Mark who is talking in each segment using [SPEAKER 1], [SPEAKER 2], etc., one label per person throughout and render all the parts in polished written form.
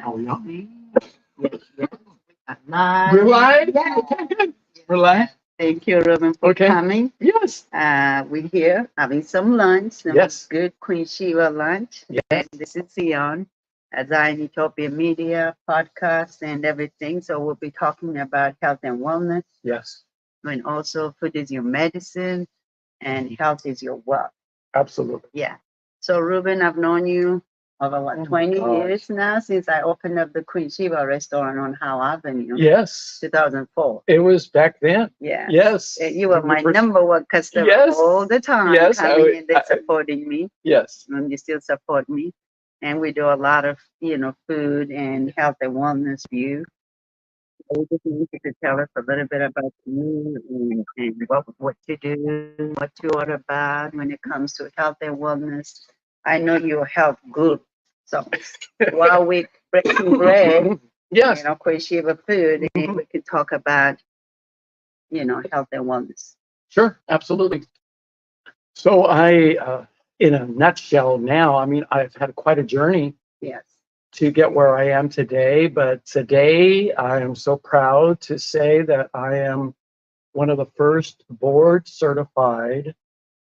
[SPEAKER 1] Oh, yeah.
[SPEAKER 2] Yes, yes. Live.
[SPEAKER 1] We're live?
[SPEAKER 2] Yeah.
[SPEAKER 1] Okay, good. We're live?
[SPEAKER 2] Thank you, Ruben, for
[SPEAKER 1] Okay.
[SPEAKER 2] coming.
[SPEAKER 1] Yes.
[SPEAKER 2] We're here having some lunch, some
[SPEAKER 1] Yes.
[SPEAKER 2] good Queen Shiva lunch.
[SPEAKER 1] Yes.
[SPEAKER 2] And this is Zion, as I in Utopia Media podcast and everything. So we'll be talking about health and wellness,
[SPEAKER 1] Yes.
[SPEAKER 2] and also food is your medicine and health is your wealth.
[SPEAKER 1] Absolutely.
[SPEAKER 2] Yeah. So Ruben, I've known you over
[SPEAKER 1] Oh my
[SPEAKER 2] 20
[SPEAKER 1] gosh.
[SPEAKER 2] years now since I opened up the Queen Shiva restaurant on Howe Avenue,
[SPEAKER 1] Yes.
[SPEAKER 2] 2004.
[SPEAKER 1] It was back then.
[SPEAKER 2] Yeah.
[SPEAKER 1] Yes.
[SPEAKER 2] You were
[SPEAKER 1] When we
[SPEAKER 2] my
[SPEAKER 1] first-
[SPEAKER 2] number one customer
[SPEAKER 1] Yes.
[SPEAKER 2] all the time,
[SPEAKER 1] Yes.
[SPEAKER 2] coming in there supporting me,
[SPEAKER 1] Yes.
[SPEAKER 2] and you still support me. And we do a lot of, food and health and wellness view. So we just need you to tell us a little bit about you and what you do, what you're all about when it comes to health and wellness. I know you're a health guru. So while we breaking bread,
[SPEAKER 1] Yes.
[SPEAKER 2] Queen Shiva food, and
[SPEAKER 1] Mhm.
[SPEAKER 2] we can talk about, health and wellness.
[SPEAKER 1] Sure. Absolutely. So in a nutshell now, I mean, I've had quite a journey
[SPEAKER 2] Yes.
[SPEAKER 1] to get where I am today. But today, I am so proud to say that I am one of the first board certified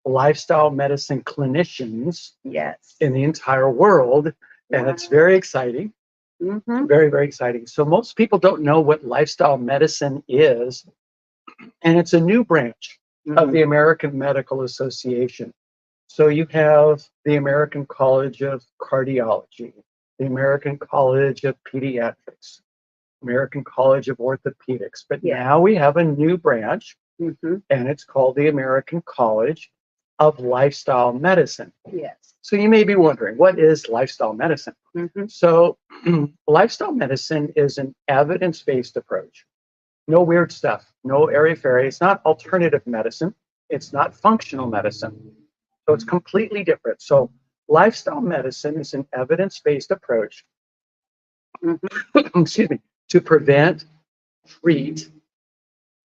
[SPEAKER 1] lifestyle medicine clinicians
[SPEAKER 2] Yes.
[SPEAKER 1] in the entire world. And it's very exciting,
[SPEAKER 2] Mm-hmm.
[SPEAKER 1] very, very exciting. So, most people don't know what lifestyle medicine is, and it's a new branch of the American Medical Association. So you have the American College of Cardiology, the American College of Pediatrics, American College of Orthopedics. But
[SPEAKER 2] Yeah.
[SPEAKER 1] now we have a new branch,
[SPEAKER 2] Mm-hmm.
[SPEAKER 1] and it's called the American College of Lifestyle Medicine.
[SPEAKER 2] Yes.
[SPEAKER 1] So you may be wondering, what is lifestyle medicine?
[SPEAKER 2] Mm-hmm.
[SPEAKER 1] So lifestyle medicine is an evidence-based approach. No weird stuff, no airy-fairy. It's not alternative medicine. It's not functional medicine. So it's completely different. So lifestyle medicine is an evidence-based approach, excuse me, to prevent, treat,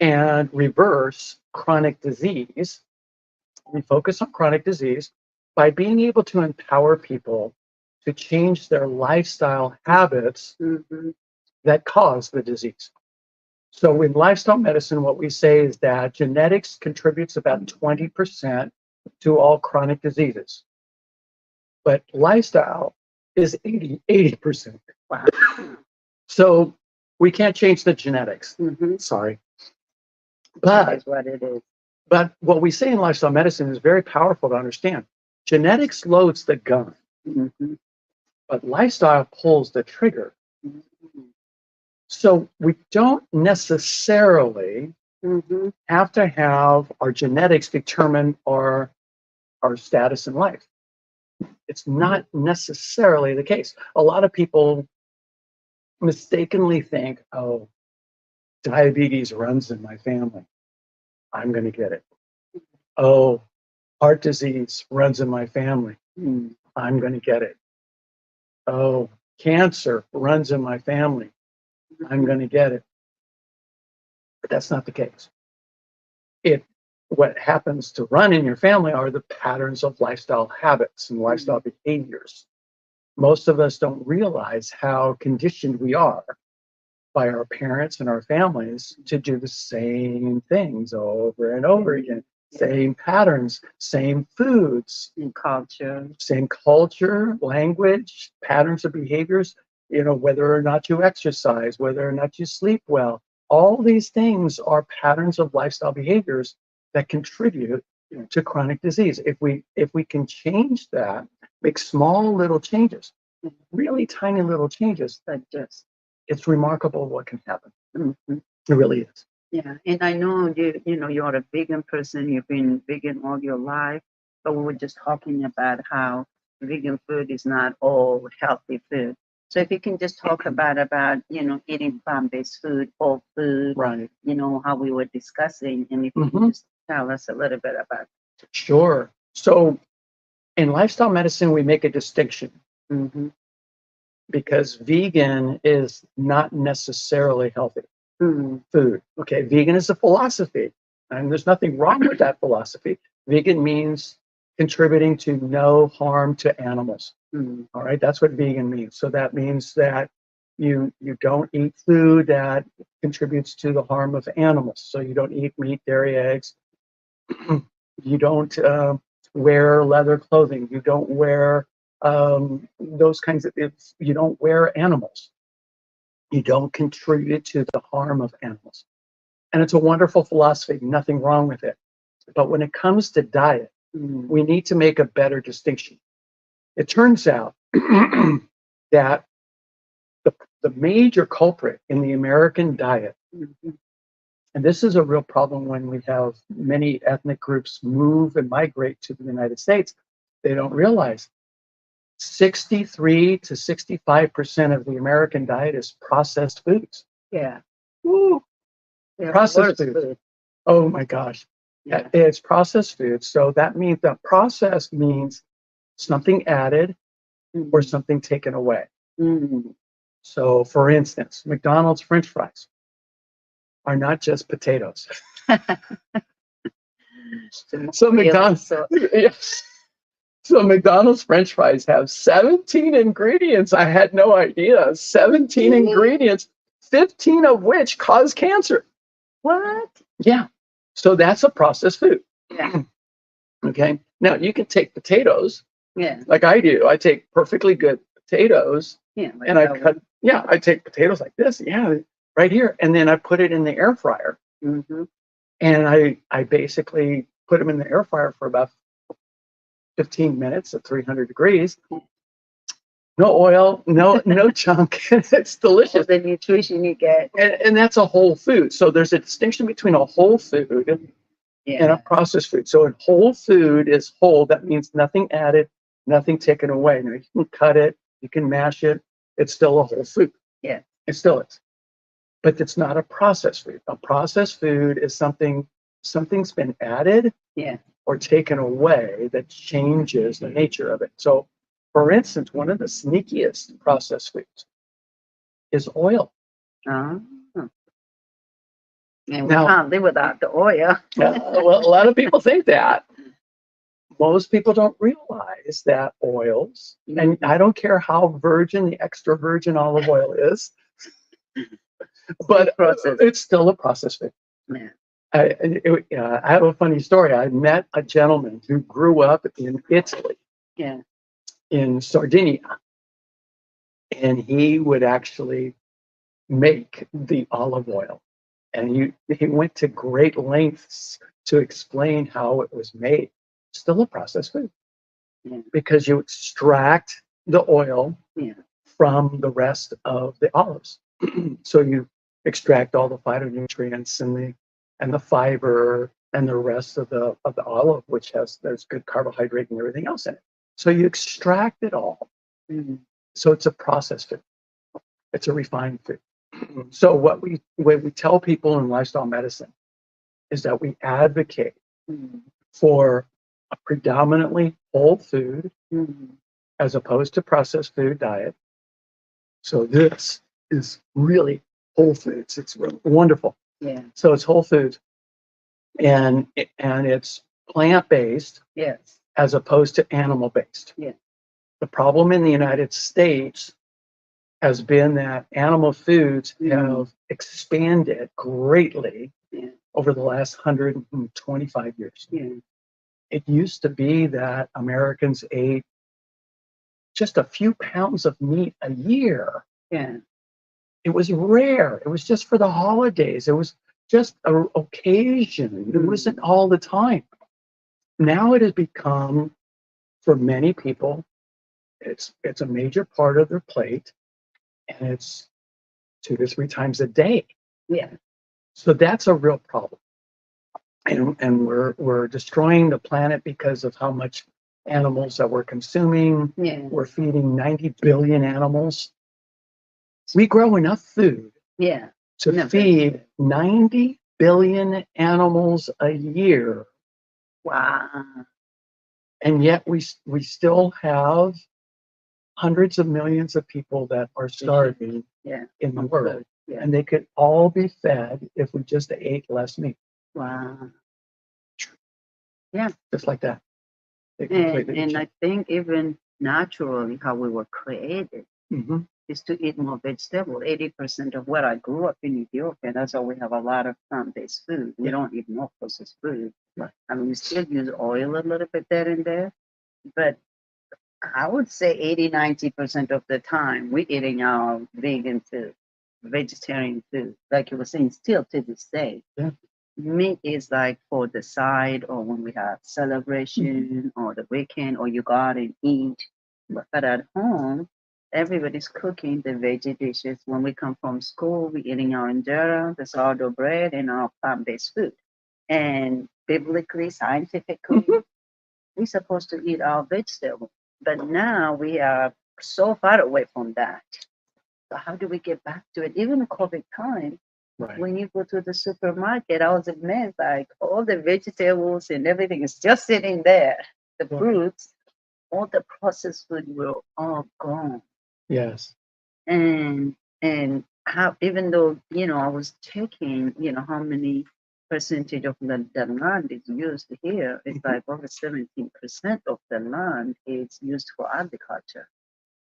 [SPEAKER 1] and reverse chronic disease. We focus on chronic disease by being able to empower people to change their lifestyle habits that cause the disease. So in lifestyle medicine, what we say is that genetics contributes about 20% to all chronic diseases, but lifestyle is 80%.
[SPEAKER 2] Wow.
[SPEAKER 1] So we can't change the genetics. Sorry.
[SPEAKER 2] That is what it is.
[SPEAKER 1] But what we say in lifestyle medicine is very powerful to understand. Genetics loads the gun, but lifestyle pulls the trigger. So we don't necessarily have to have our genetics determine our status in life. It's not necessarily the case. A lot of people mistakenly think, oh, diabetes runs in my family. I'm going to get it. Oh, heart disease runs in my family. I'm going to get it. Oh, cancer runs in my family. I'm going to get it. But that's not the case. What happens to run in your family are the patterns of lifestyle habits and lifestyle behaviors. Most of us don't realize how conditioned we are by our parents and our families to do the same things over and over again. Same patterns, same foods, same culture, language, patterns of behaviors, whether or not you exercise, whether or not you sleep well. All these things are patterns of lifestyle behaviors that contribute to chronic disease. If we can change that, make small little changes, really tiny little changes, that just it's remarkable what can happen. It really is.
[SPEAKER 2] Yeah, and I know you're a vegan person. You've been vegan all your life, but we were just talking about how vegan food is not all healthy food. So if you can just talk about eating plant-based food, whole food,
[SPEAKER 1] Right.
[SPEAKER 2] How we were discussing, and if you can just tell us a little bit about it.
[SPEAKER 1] Sure. So in lifestyle medicine, we make a distinction because vegan is not necessarily healthy food. Okay, vegan is a philosophy, and there's nothing wrong with that philosophy. Vegan means contributing to no harm to animals. All right, that's what vegan means. So that means that You don't eat food that contributes to the harm of animals. So you don't eat meat, dairy, eggs. You don't wear leather clothing. You don't wear those kinds of. You don't wear animals. You don't contribute to the harm of animals. And it's a wonderful philosophy. Nothing wrong with it. But when it comes to diet, we need to make a better distinction. It turns out that the major culprit in the American diet, and this is a real problem when we have many ethnic groups move and migrate to the United States, they don't realize 63 to 65% of the American diet is processed foods.
[SPEAKER 2] Yeah.
[SPEAKER 1] Woo.
[SPEAKER 2] Yeah,
[SPEAKER 1] Processed
[SPEAKER 2] worse
[SPEAKER 1] foods.
[SPEAKER 2] food.
[SPEAKER 1] Oh my gosh.
[SPEAKER 2] Yeah.
[SPEAKER 1] It's processed food. So that means that processed means something added or something taken away.
[SPEAKER 2] Mm.
[SPEAKER 1] So for instance, McDonald's French fries are not just potatoes. So McDonald's, yes. So McDonald's French fries have 17 ingredients. I had no idea. 17 ingredients, 15 of which cause cancer.
[SPEAKER 2] What?
[SPEAKER 1] Yeah. So that's a processed food.
[SPEAKER 2] Yeah.
[SPEAKER 1] Okay. Now you can take potatoes,
[SPEAKER 2] Yeah.
[SPEAKER 1] like I do. I take perfectly good potatoes,
[SPEAKER 2] Yeah. Like
[SPEAKER 1] and I
[SPEAKER 2] that
[SPEAKER 1] cut. Yeah, I take potatoes like this. Yeah, right here, and then I put it in the air fryer,
[SPEAKER 2] one. Mm-hmm.
[SPEAKER 1] and I basically put them in the air fryer for about 15 minutes at 300 degrees. No oil, no junk. It's delicious.
[SPEAKER 2] The nutrition you get.
[SPEAKER 1] And that's a whole food. So there's a distinction between a whole food and a processed food. So a whole food is whole. That means nothing added, nothing taken away. Now you can cut it, you can mash it. It's still a whole food.
[SPEAKER 2] Yeah.
[SPEAKER 1] It still is. But it's not a processed food. A processed food is something's been added or taken away that changes the nature of it. So for instance, one of the sneakiest processed foods is oil.
[SPEAKER 2] And we
[SPEAKER 1] Now,
[SPEAKER 2] can't live without the oil.
[SPEAKER 1] Well, a lot of people think that. Most people don't realize that oils, and I don't care how virgin the extra virgin olive oil is, but it's still a processed food.
[SPEAKER 2] Yeah.
[SPEAKER 1] I have a funny story. I met a gentleman who grew up in Italy, in Sardinia, and he would actually make the olive oil. And he went to great lengths to explain how it was made. Still a processed food. Because you extract the oil from the rest of the olives. So you extract all the phytonutrients and the fiber and the rest of the olive, which there's good carbohydrate and everything else in it. So you extract it all. So it's a processed food. It's a refined food. So what we tell people in lifestyle medicine is that we advocate for a predominantly whole food as opposed to processed food diet. So this is really whole foods. It's wonderful.
[SPEAKER 2] Yeah.
[SPEAKER 1] So it's whole foods, and it's plant-based.
[SPEAKER 2] Yes.
[SPEAKER 1] As opposed to animal-based.
[SPEAKER 2] Yeah.
[SPEAKER 1] The problem in the United States has been that animal foods have expanded greatly over the last 125 years.
[SPEAKER 2] Yeah.
[SPEAKER 1] It used to be that Americans ate just a few pounds of meat a year.
[SPEAKER 2] Yeah.
[SPEAKER 1] It was rare. It was just for the holidays. It was just an occasion. It wasn't all the time. Now it has become, for many people, it's a major part of their plate, and it's 2 to 3 times a day.
[SPEAKER 2] Yeah.
[SPEAKER 1] So that's a real problem. And we're destroying the planet because of how much animals that we're consuming.
[SPEAKER 2] Yeah.
[SPEAKER 1] We're feeding 90 billion animals. We grow enough food to feed 90 billion animals a year.
[SPEAKER 2] Wow.
[SPEAKER 1] And yet we still have hundreds of millions of people that are starving in the world. Yeah. And they could all be fed if we just ate less meat.
[SPEAKER 2] Wow. Yeah.
[SPEAKER 1] Just like that.
[SPEAKER 2] And I think even naturally how we were created, is to eat more vegetable. 80% of what I grew up in Ethiopia, that's why we have a lot of plant-based food. We don't eat more processed food.
[SPEAKER 1] Right.
[SPEAKER 2] I mean, we still use oil a little bit there and there, but I would say 80, 90% of the time we're eating our vegan food, vegetarian food. Like you were saying, still to this day.
[SPEAKER 1] Yeah.
[SPEAKER 2] Meat is like for the side or when we have celebration or the weekend or you go out and eat. But at home, everybody's cooking the veggie dishes. When we come from school, we're eating our injera, the sourdough bread, and our plant-based food. And biblically, scientifically, we're supposed to eat our vegetables. But now we are so far away from that. So how do we get back to it? Even in COVID time,
[SPEAKER 1] Right.
[SPEAKER 2] when you go to the supermarket, I was amazed, like all the vegetables and everything is just sitting there. The
[SPEAKER 1] Right.
[SPEAKER 2] fruits, all the processed food were all gone.
[SPEAKER 1] Yes.
[SPEAKER 2] And how, even though, I was checking, how many percentage of the land is used here, it's like over 17% of the land is used for agriculture.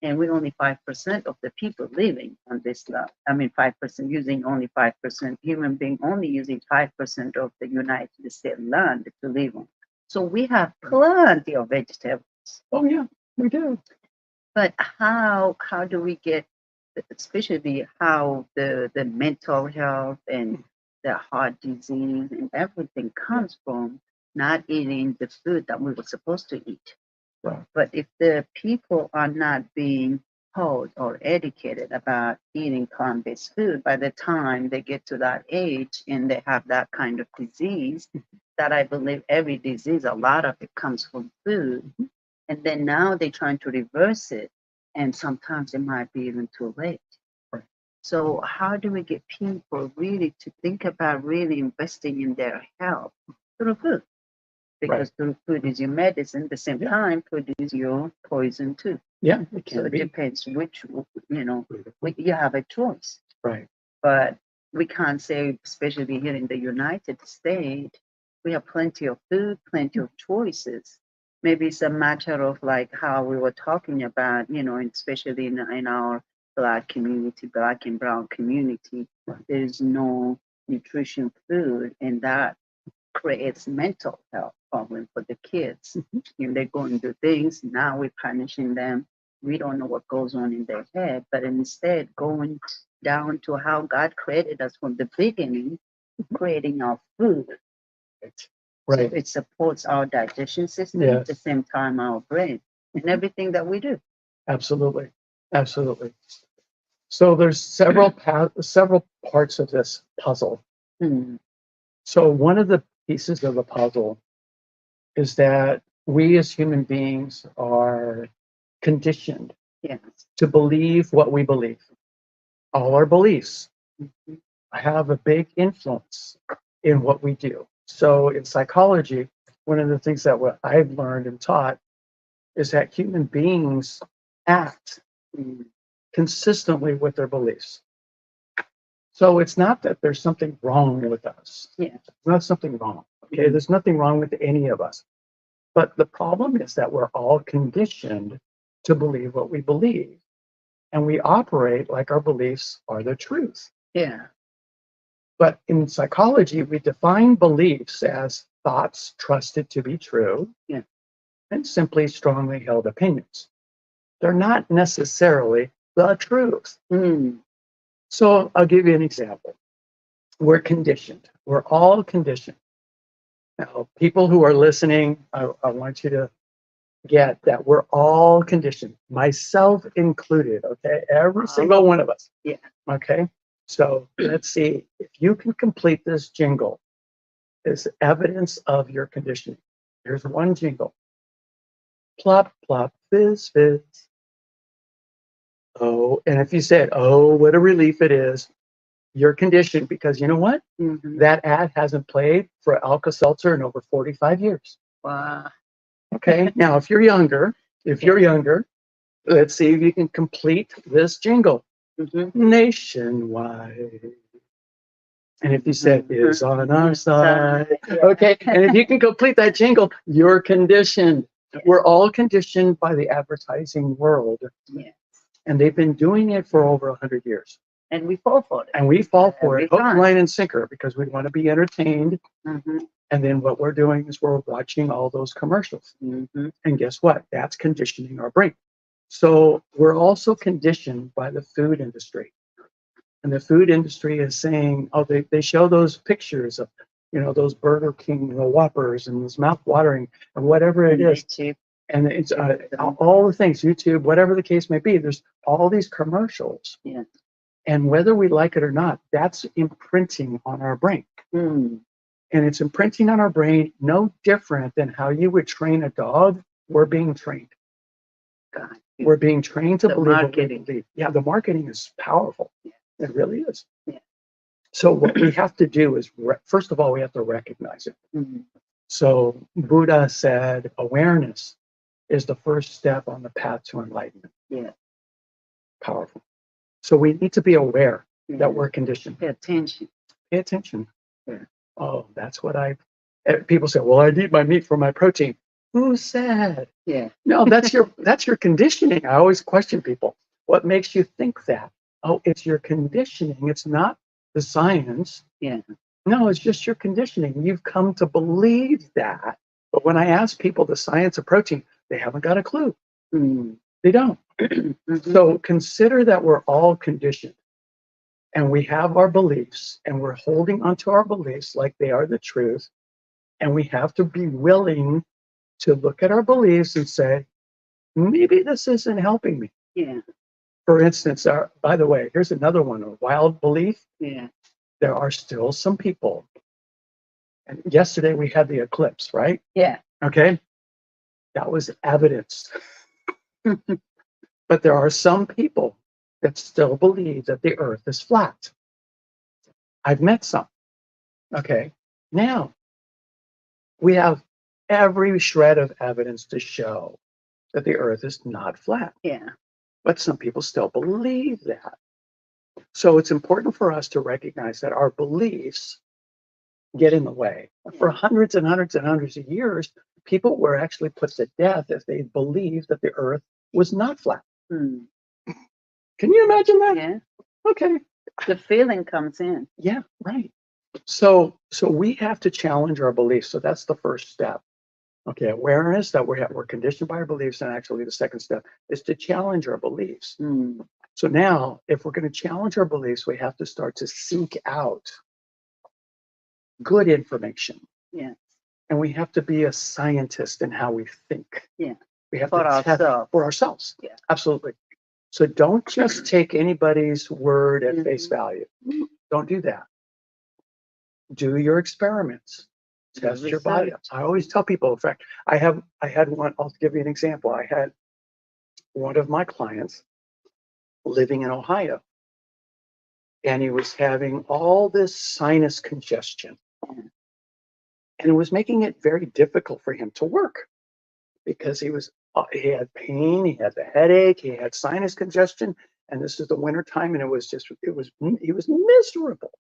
[SPEAKER 2] And we're only 5% of the people living on this land. I mean, 5% using only 5%, human being only using 5% of the United States land to live on. So we have plenty of vegetables.
[SPEAKER 1] Oh yeah, we do.
[SPEAKER 2] But how do we get, especially how the mental health and the heart disease and everything comes from not eating the food that we were supposed to eat.
[SPEAKER 1] Right.
[SPEAKER 2] But if the people are not being taught or educated about eating plant-based food, by the time they get to that age and they have that kind of disease, that I believe every disease, a lot of it comes from food. And then now they're trying to reverse it. And sometimes it might be even too late.
[SPEAKER 1] Right.
[SPEAKER 2] So how do we get people really to think about really investing in their health through food? Because food is your medicine. At the same time, food is your poison too.
[SPEAKER 1] Yeah, it can
[SPEAKER 2] So it
[SPEAKER 1] be.
[SPEAKER 2] depends which, you have a choice.
[SPEAKER 1] Right.
[SPEAKER 2] But we can't say, especially here in the United States, we have plenty of food, plenty of choices. Maybe it's a matter of like how we were talking about, and especially in our Black community, Black and brown community, there's no nutrition food, and that creates mental health problem for the kids. If they go and do things, now we're punishing them. We don't know what goes on in their head, but instead going down to how God created us from the beginning, creating our food.
[SPEAKER 1] Right.
[SPEAKER 2] So it supports our digestion system
[SPEAKER 1] Yes.
[SPEAKER 2] at the same time our brain and everything that we do.
[SPEAKER 1] Absolutely. Absolutely. So there's several parts of this puzzle. So one of the pieces of the puzzle is that we as human beings are conditioned
[SPEAKER 2] Yes.
[SPEAKER 1] to believe what we believe. All our beliefs have a big influence in what we do. So in psychology, one of the things that what I've learned and taught is that human beings act consistently with their beliefs. So it's not that there's something wrong with us.
[SPEAKER 2] Yeah.
[SPEAKER 1] There's not something wrong. Okay, there's nothing wrong with any of us. But the problem is that we're all conditioned to believe what we believe. And we operate like our beliefs are the truth.
[SPEAKER 2] Yeah.
[SPEAKER 1] But in psychology, we define beliefs as thoughts trusted to be true and simply strongly held opinions. They're not necessarily the truth. So I'll give you an example. We're conditioned. We're all conditioned. Now, people who are listening, I want you to get that we're all conditioned, myself included, okay? Every single one of us.
[SPEAKER 2] Yeah.
[SPEAKER 1] Okay? So let's see. If you can complete this jingle, is evidence of your conditioning. Here's one jingle. Plop, plop, fizz, fizz. Oh, and if you said, oh, what a relief it is, you're conditioned because you know what? That ad hasn't played for Alka-Seltzer in over 45 years.
[SPEAKER 2] Wow.
[SPEAKER 1] Okay, now if you're younger, let's see if you can complete this jingle. Nationwide. And if you said is on our side, okay, and if you can complete that jingle, you're conditioned. We're all conditioned by the advertising world. And they've been doing it for over 100 years.
[SPEAKER 2] And we fall for it.
[SPEAKER 1] And we fall for it,
[SPEAKER 2] Every
[SPEAKER 1] hook,
[SPEAKER 2] time.
[SPEAKER 1] line, and sinker, because we want to be entertained.
[SPEAKER 2] Mm-hmm.
[SPEAKER 1] And then what we're doing is we're watching all those commercials.
[SPEAKER 2] Mm-hmm.
[SPEAKER 1] And guess what? That's conditioning our brain. So we're also conditioned by the food industry. And the food industry is saying, oh, they show those pictures of, those Burger King, Whoppers, and this mouth watering, and whatever it is.
[SPEAKER 2] YouTube.
[SPEAKER 1] And it's all the things, YouTube, whatever the case may be, there's all these commercials.
[SPEAKER 2] Yeah.
[SPEAKER 1] And whether we like it or not, that's imprinting on our brain.
[SPEAKER 2] Mm.
[SPEAKER 1] And it's imprinting on our brain no different than how you would train a dog. We're being trained.
[SPEAKER 2] God.
[SPEAKER 1] We're being trained to
[SPEAKER 2] The
[SPEAKER 1] believe what we
[SPEAKER 2] marketing.
[SPEAKER 1] believe. Yeah, the marketing is powerful.
[SPEAKER 2] Yeah.
[SPEAKER 1] It really is.
[SPEAKER 2] Yeah.
[SPEAKER 1] So what we have to do is, first of all, we have to recognize it.
[SPEAKER 2] Mm-hmm.
[SPEAKER 1] So Buddha said awareness is the first step on the path to enlightenment.
[SPEAKER 2] Yeah.
[SPEAKER 1] Powerful. So we need to be aware
[SPEAKER 2] Yeah.
[SPEAKER 1] that we're conditioned.
[SPEAKER 2] Pay attention.
[SPEAKER 1] Pay attention.
[SPEAKER 2] Yeah.
[SPEAKER 1] Oh, that's what people say, well, I need my meat for my protein. Who said?
[SPEAKER 2] Yeah.
[SPEAKER 1] No, that's your conditioning. I always question people. What makes you think that? Oh, it's your conditioning. It's not the science.
[SPEAKER 2] Yeah.
[SPEAKER 1] No, it's just your conditioning. You've come to believe that. But when I ask people the science of protein, they haven't got a clue.
[SPEAKER 2] Mm.
[SPEAKER 1] They don't.
[SPEAKER 2] Mm-hmm.
[SPEAKER 1] So consider that we're all conditioned. And we have our beliefs, and we're holding onto our beliefs like they are the truth. And we have to be willing to look at our beliefs and say, maybe this isn't helping me.
[SPEAKER 2] Yeah.
[SPEAKER 1] For instance, by the way, here's another one, a wild belief.
[SPEAKER 2] Yeah.
[SPEAKER 1] There are still some people. And yesterday we had the eclipse, right?
[SPEAKER 2] Yeah.
[SPEAKER 1] Okay. That was evidence. But there are some people that still believe that the earth is flat. I've met some. Okay. Now, we have every shred of evidence to show that the earth is not flat.
[SPEAKER 2] Yeah.
[SPEAKER 1] But some people still believe that. So it's important for us to recognize that our beliefs get in the way. For hundreds and hundreds and hundreds of years, people were actually put to death if they believed that the earth was not flat.
[SPEAKER 2] Mm.
[SPEAKER 1] Can you imagine that?
[SPEAKER 2] Yeah.
[SPEAKER 1] Okay.
[SPEAKER 2] The feeling comes in.
[SPEAKER 1] Yeah, right. So we have to challenge our beliefs. So that's the first step. Okay, awareness that we're conditioned by our beliefs, and actually the second step is to challenge our beliefs.
[SPEAKER 2] Mm.
[SPEAKER 1] So now, if we're going to challenge our beliefs, we have to start to seek out good information.
[SPEAKER 2] Yeah.
[SPEAKER 1] And we have to be a scientist in how we think.
[SPEAKER 2] Yeah.
[SPEAKER 1] We have
[SPEAKER 2] For
[SPEAKER 1] to test
[SPEAKER 2] ourselves.
[SPEAKER 1] for ourselves.
[SPEAKER 2] Yeah.
[SPEAKER 1] Absolutely. So don't just take anybody's word at face
[SPEAKER 2] Mhm.
[SPEAKER 1] value. Don't do that. Do your experiments. Test your body.
[SPEAKER 2] Research.
[SPEAKER 1] I always tell people, in fact, I had one, I'll give you an example. I had one of my clients living in Ohio, and he was having all this sinus congestion. And it was making it very difficult for him to work because he had pain, he had the headache, he had sinus congestion, and this is the winter time, and he was miserable.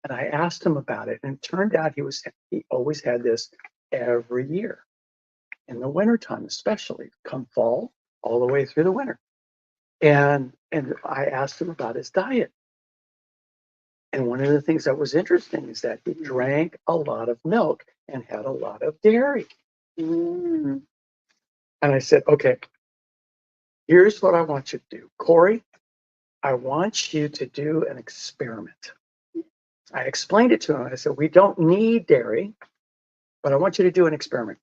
[SPEAKER 1] And I asked him about it, and it turned out he always had this every year in the wintertime, especially come fall, all the way through the winter. And I asked him about his diet. And one of the things that was interesting is that he drank a lot of milk and had a lot of dairy.
[SPEAKER 2] Mm.
[SPEAKER 1] And I said, okay, here's what I want you to do. Corey, I want you to do an experiment. I explained it to him. I said, we don't need dairy, but I want you to do an experiment.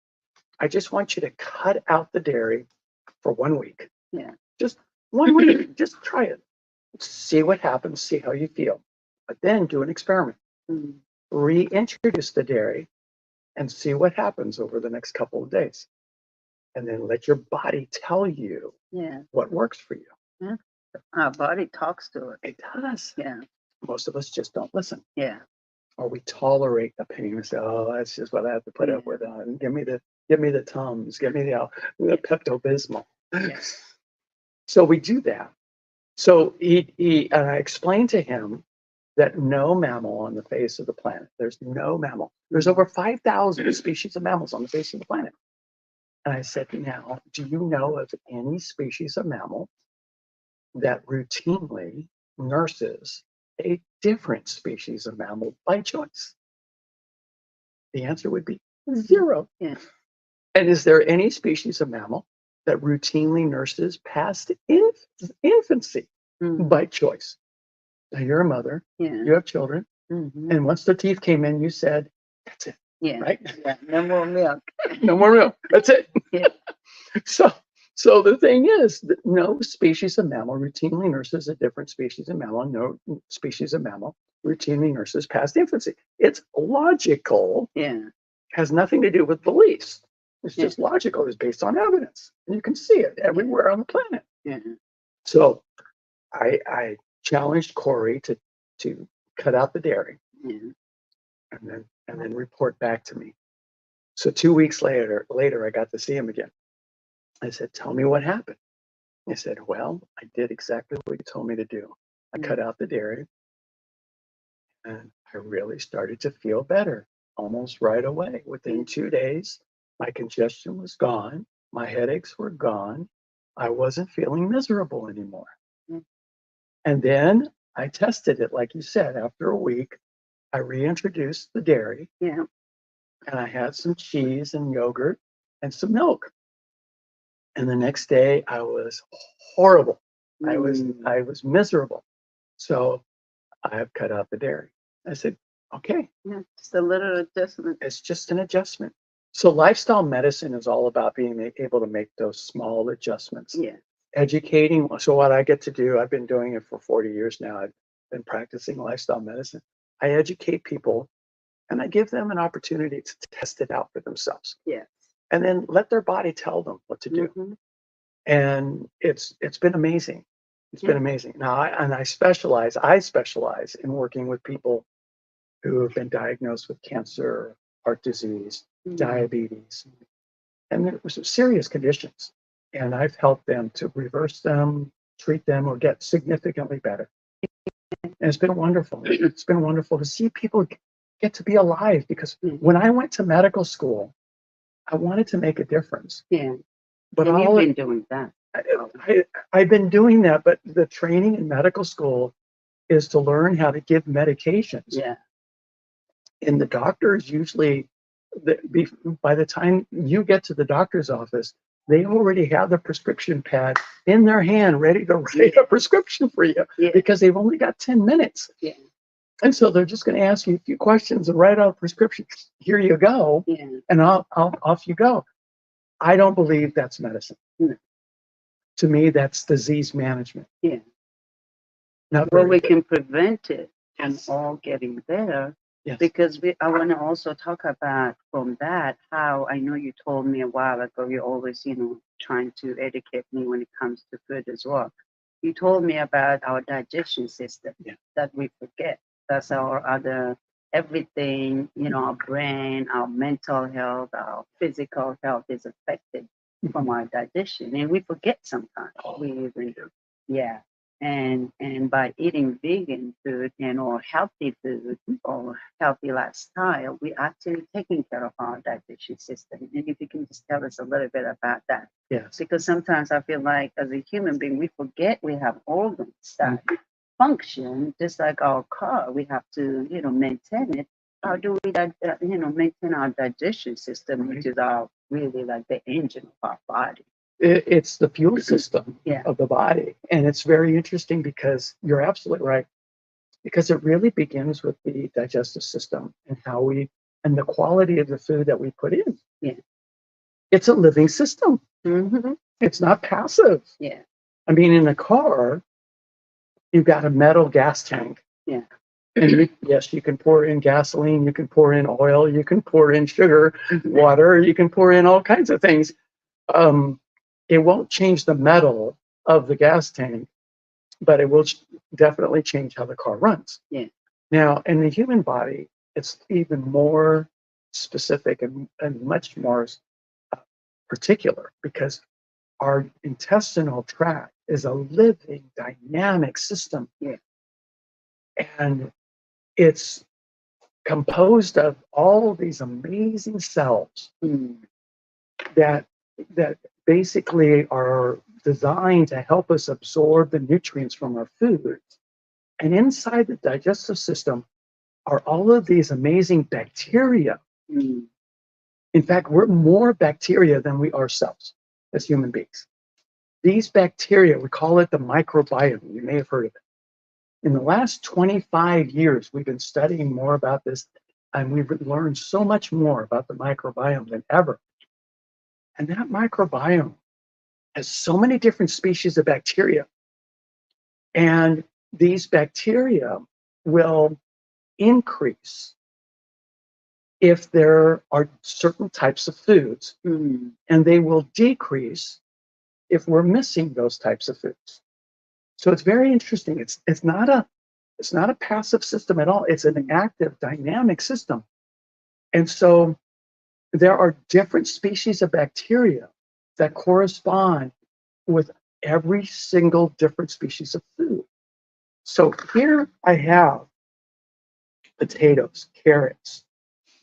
[SPEAKER 1] I just want you to cut out the dairy for 1 week.
[SPEAKER 2] Yeah.
[SPEAKER 1] Just 1 week. Just try it. See what happens. See how you feel. But then do an experiment.
[SPEAKER 2] Mm.
[SPEAKER 1] Reintroduce the dairy and see what happens over the next couple of days. And then let your body tell you
[SPEAKER 2] Yeah.
[SPEAKER 1] what works for you.
[SPEAKER 2] Yeah. Our body talks to it.
[SPEAKER 1] It does.
[SPEAKER 2] Yeah.
[SPEAKER 1] Most of us just don't listen.
[SPEAKER 2] Yeah.
[SPEAKER 1] Or we tolerate the pain and say, "Oh, that's just what I have to put up with. Give me the Tums, give me the Pepto-Bismol."
[SPEAKER 2] Yes.
[SPEAKER 1] So we do that. So and I explained to him that no mammal on the face of the planet, there's no mammal. There's over 5,000 species of mammals on the face of the planet. And I said, now, do you know of any species of mammal that routinely nurses a different species of mammal by choice? The answer would be 0.
[SPEAKER 2] Yeah.
[SPEAKER 1] And is there any species of mammal that routinely nurses past infancy
[SPEAKER 2] Mm.
[SPEAKER 1] by choice? Now you're a mother,
[SPEAKER 2] Yeah.
[SPEAKER 1] you have children,
[SPEAKER 2] Mm-hmm.
[SPEAKER 1] and once their teeth came in, you said, "That's it."
[SPEAKER 2] Yeah.
[SPEAKER 1] Right?
[SPEAKER 2] Yeah. No more milk.
[SPEAKER 1] No more milk. That's it.
[SPEAKER 2] Yeah.
[SPEAKER 1] So, so the thing is that no species of mammal routinely nurses a different species of mammal. No species of mammal routinely nurses past infancy. It's logical.
[SPEAKER 2] Yeah.
[SPEAKER 1] Has nothing to do with beliefs. It's
[SPEAKER 2] Yeah.
[SPEAKER 1] just logical. It's based on evidence, and you can see it everywhere on the planet.
[SPEAKER 2] Yeah.
[SPEAKER 1] So, I challenged Corey to cut out the dairy
[SPEAKER 2] Yeah.
[SPEAKER 1] and then report back to me. So 2 weeks later, I got to see him again. I said, "Tell me what happened." He said, "Well, I did exactly what you told me to do. I cut out the dairy, and I really started to feel better almost right away. Within 2 days, my congestion was gone. My headaches were gone. I wasn't feeling miserable anymore."
[SPEAKER 2] Mm.
[SPEAKER 1] And then I tested it, like you said, after a week, I reintroduced the dairy
[SPEAKER 2] Yeah.
[SPEAKER 1] and I had some cheese and yogurt and some milk. And the next day I was horrible.
[SPEAKER 2] Mm.
[SPEAKER 1] I was miserable. So I've cut out the dairy. I said, okay,
[SPEAKER 2] Yeah. Just a little adjustment.
[SPEAKER 1] it's just an adjustment. So lifestyle medicine is all about being able to make those small adjustments.
[SPEAKER 2] Yeah.
[SPEAKER 1] Educating. So what I get to do, I've been doing it for 40 years now. I've been practicing lifestyle medicine. I educate people and I give them an opportunity to test it out for themselves.
[SPEAKER 2] Yes.
[SPEAKER 1] And then let their body tell them what to do.
[SPEAKER 2] Mm-hmm.
[SPEAKER 1] And it's been amazing. It's been amazing. Now I specialize in working with people who have been diagnosed with cancer, heart disease, diabetes, and there were some serious conditions. And I've helped them to reverse them, treat them, or get significantly better. And it's been wonderful. It's been wonderful to see people get to be alive because when I went to medical school, I wanted to make a difference.
[SPEAKER 2] Yeah.
[SPEAKER 1] But
[SPEAKER 2] and
[SPEAKER 1] all
[SPEAKER 2] you've been doing that.
[SPEAKER 1] I've been doing that, but the training in medical school is to learn how to give medications.
[SPEAKER 2] Yeah.
[SPEAKER 1] And the doctors usually, by the time you get to the doctor's office, they already have the prescription pad in their hand ready to write a prescription for you because they've only got 10 minutes.
[SPEAKER 2] Yeah.
[SPEAKER 1] And so they're just going to ask you a few questions and write out a prescription. Here you go.
[SPEAKER 2] Yeah.
[SPEAKER 1] And off you go. I don't believe that's medicine.
[SPEAKER 2] No.
[SPEAKER 1] To me, that's disease management.
[SPEAKER 2] Yeah.
[SPEAKER 1] Not
[SPEAKER 2] Well,
[SPEAKER 1] very
[SPEAKER 2] we
[SPEAKER 1] good.
[SPEAKER 2] can prevent it from
[SPEAKER 1] Yes.
[SPEAKER 2] all getting better
[SPEAKER 1] Yes.
[SPEAKER 2] because I want to also talk about from that how I know you told me a while ago you're always trying to educate me when it comes to food as well. You told me about our digestion system that we forget. That's our other everything, our brain, our mental health, our physical health is affected from our digestion, and we forget sometimes. We even do. Yeah. And by eating vegan food or healthy food or healthy lifestyle, we actually taking care of our digestion system. And if you can just tell us a little bit about that.
[SPEAKER 1] Yes.
[SPEAKER 2] Because sometimes I feel like as a human being, we forget we have organs that function just like our car. We have to, maintain it. How do we, maintain our digestion system, which is our really like the engine of our body?
[SPEAKER 1] It's the fuel system
[SPEAKER 2] Yeah.
[SPEAKER 1] of the body. And it's very interesting because you're absolutely right. Because it really begins with the digestive system and and the quality of the food that we put in.
[SPEAKER 2] Yeah.
[SPEAKER 1] It's a living system.
[SPEAKER 2] Mm-hmm.
[SPEAKER 1] It's not passive.
[SPEAKER 2] Yeah.
[SPEAKER 1] I mean, in a car, you've got a metal gas tank.
[SPEAKER 2] Yeah.
[SPEAKER 1] And yes, you can pour in gasoline, you can pour in oil, you can pour in sugar, water, you can pour in all kinds of things. It won't change the metal of the gas tank, but it will definitely change how the car runs.
[SPEAKER 2] Yeah.
[SPEAKER 1] Now, in the human body, it's even more specific and much more particular because our intestinal tract is a living, dynamic system.
[SPEAKER 2] Yeah.
[SPEAKER 1] And it's composed of all these amazing cells that basically are designed to help us absorb the nutrients from our foods. And inside the digestive system are all of these amazing bacteria.
[SPEAKER 2] Mm.
[SPEAKER 1] In fact, we're more bacteria than we are cells as human beings. These bacteria, we call it the microbiome. You may have heard of it. In the last 25 years, we've been studying more about this, and we've learned so much more about the microbiome than ever. And that microbiome has so many different species of bacteria. And these bacteria will increase if there are certain types of foods,
[SPEAKER 2] Mm.
[SPEAKER 1] and they will decrease if we're missing those types of foods. So it's very interesting. It's not a passive system at all. It's an active, dynamic system. And so there are different species of bacteria that correspond with every single different species of food. So here I have potatoes, carrots,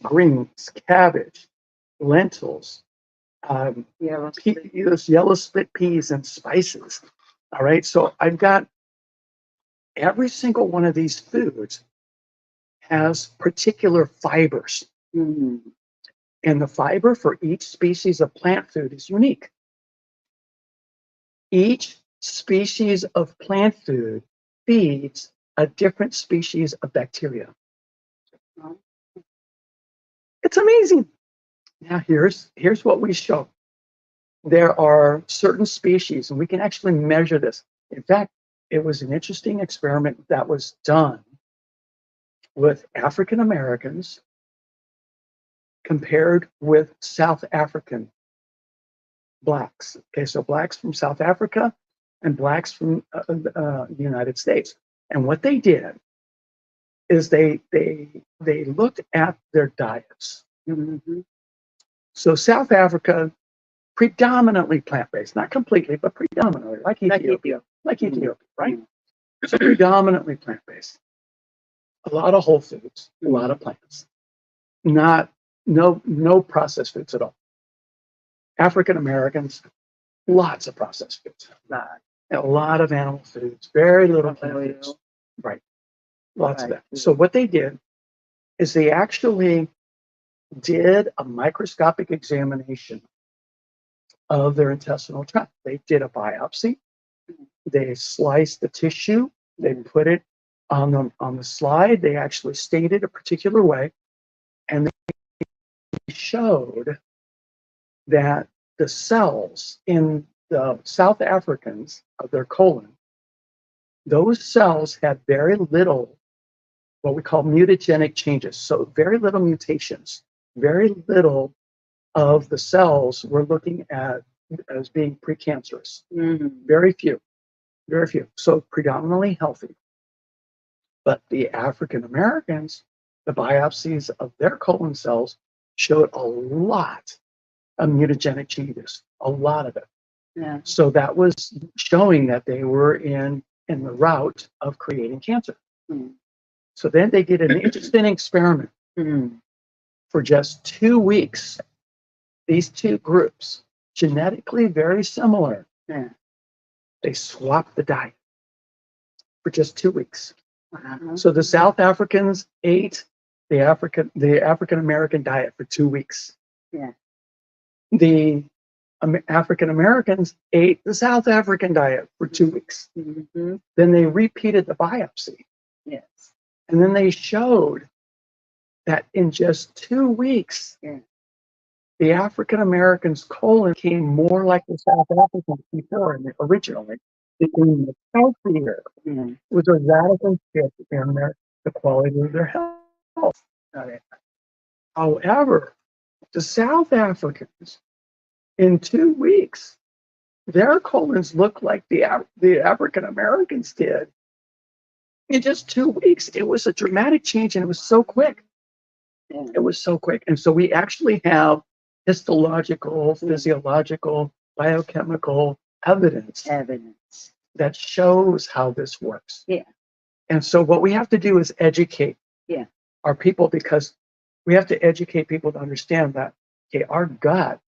[SPEAKER 1] greens, cabbage, lentils,
[SPEAKER 2] Yeah.
[SPEAKER 1] those yellow split peas and spices. All right, so I've got every single one of these foods has particular fibers,
[SPEAKER 2] Mm.
[SPEAKER 1] and the fiber for each species of plant food is unique. Each species of plant food feeds a different species of bacteria. It's amazing. Now here's what we show. There are certain species, and we can actually measure this. In fact, it was an interesting experiment that was done with African Americans compared with South African blacks. Okay, so blacks from South Africa and blacks from the United States. And what they did is they looked at their diets.
[SPEAKER 2] Mm-hmm.
[SPEAKER 1] So South Africa, predominantly plant-based, not completely, but predominantly, like Ethiopia, right? So predominantly plant-based. A lot of whole foods, a lot of plants, no processed foods at all. African Americans, lots of processed foods, a lot of animal foods, very little plant foods, right? Lots of that. So what they did is they actually did a microscopic examination of their intestinal tract. They did a biopsy. They sliced the tissue. They put it on the slide. They actually stated a particular way, and they showed that the cells in the South Africans of their colon, those cells had very little what we call mutagenic changes. So very little mutations, very little of the cells we're looking at as being precancerous.
[SPEAKER 2] Mm-hmm.
[SPEAKER 1] Very few. So predominantly healthy. But the African Americans, the biopsies of their colon cells showed a lot of mutagenic changes, a lot of it.
[SPEAKER 2] Yeah.
[SPEAKER 1] So that was showing that they were in the route of creating cancer.
[SPEAKER 2] Mm.
[SPEAKER 1] So then they did an interesting experiment. For just 2 weeks. These two groups, genetically very similar, they swapped the diet for just 2 weeks.
[SPEAKER 2] Wow.
[SPEAKER 1] So the South Africans ate the African American diet for 2 weeks.
[SPEAKER 2] Yeah.
[SPEAKER 1] The African Americans ate the South African diet for 2 weeks.
[SPEAKER 2] Mm-hmm.
[SPEAKER 1] Then they repeated the biopsy.
[SPEAKER 2] Yes.
[SPEAKER 1] And then they showed that in just 2 weeks, the African Americans' colon became more like the South Africans before, originally. Became healthier. It was a radical shift in the quality of their health. However, the South Africans, in 2 weeks, their colons looked like the African Americans did. In just 2 weeks, it was a dramatic change, and it was so quick. It was so quick. And so we actually have histological, physiological, biochemical evidence that shows how this works.
[SPEAKER 2] Yeah.
[SPEAKER 1] And so what we have to do is educate our people, because we have to educate people to understand that, okay, our gut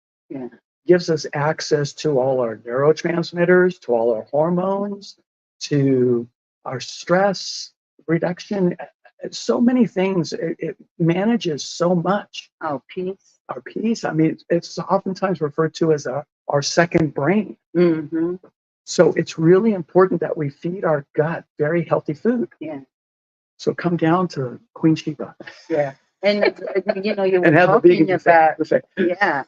[SPEAKER 1] gives us access to all our neurotransmitters, to all our hormones, to our stress reduction. So many things. It manages so much.
[SPEAKER 2] Our peace.
[SPEAKER 1] Our peace. I mean, it's oftentimes referred to as our second brain.
[SPEAKER 2] Mm-hmm.
[SPEAKER 1] So it's really important that we feed our gut very healthy food.
[SPEAKER 2] Yeah.
[SPEAKER 1] So come down to Queen Sheba.
[SPEAKER 2] Yeah. And you were
[SPEAKER 1] And have a
[SPEAKER 2] talking
[SPEAKER 1] vegan
[SPEAKER 2] about,
[SPEAKER 1] buffet.
[SPEAKER 2] yeah,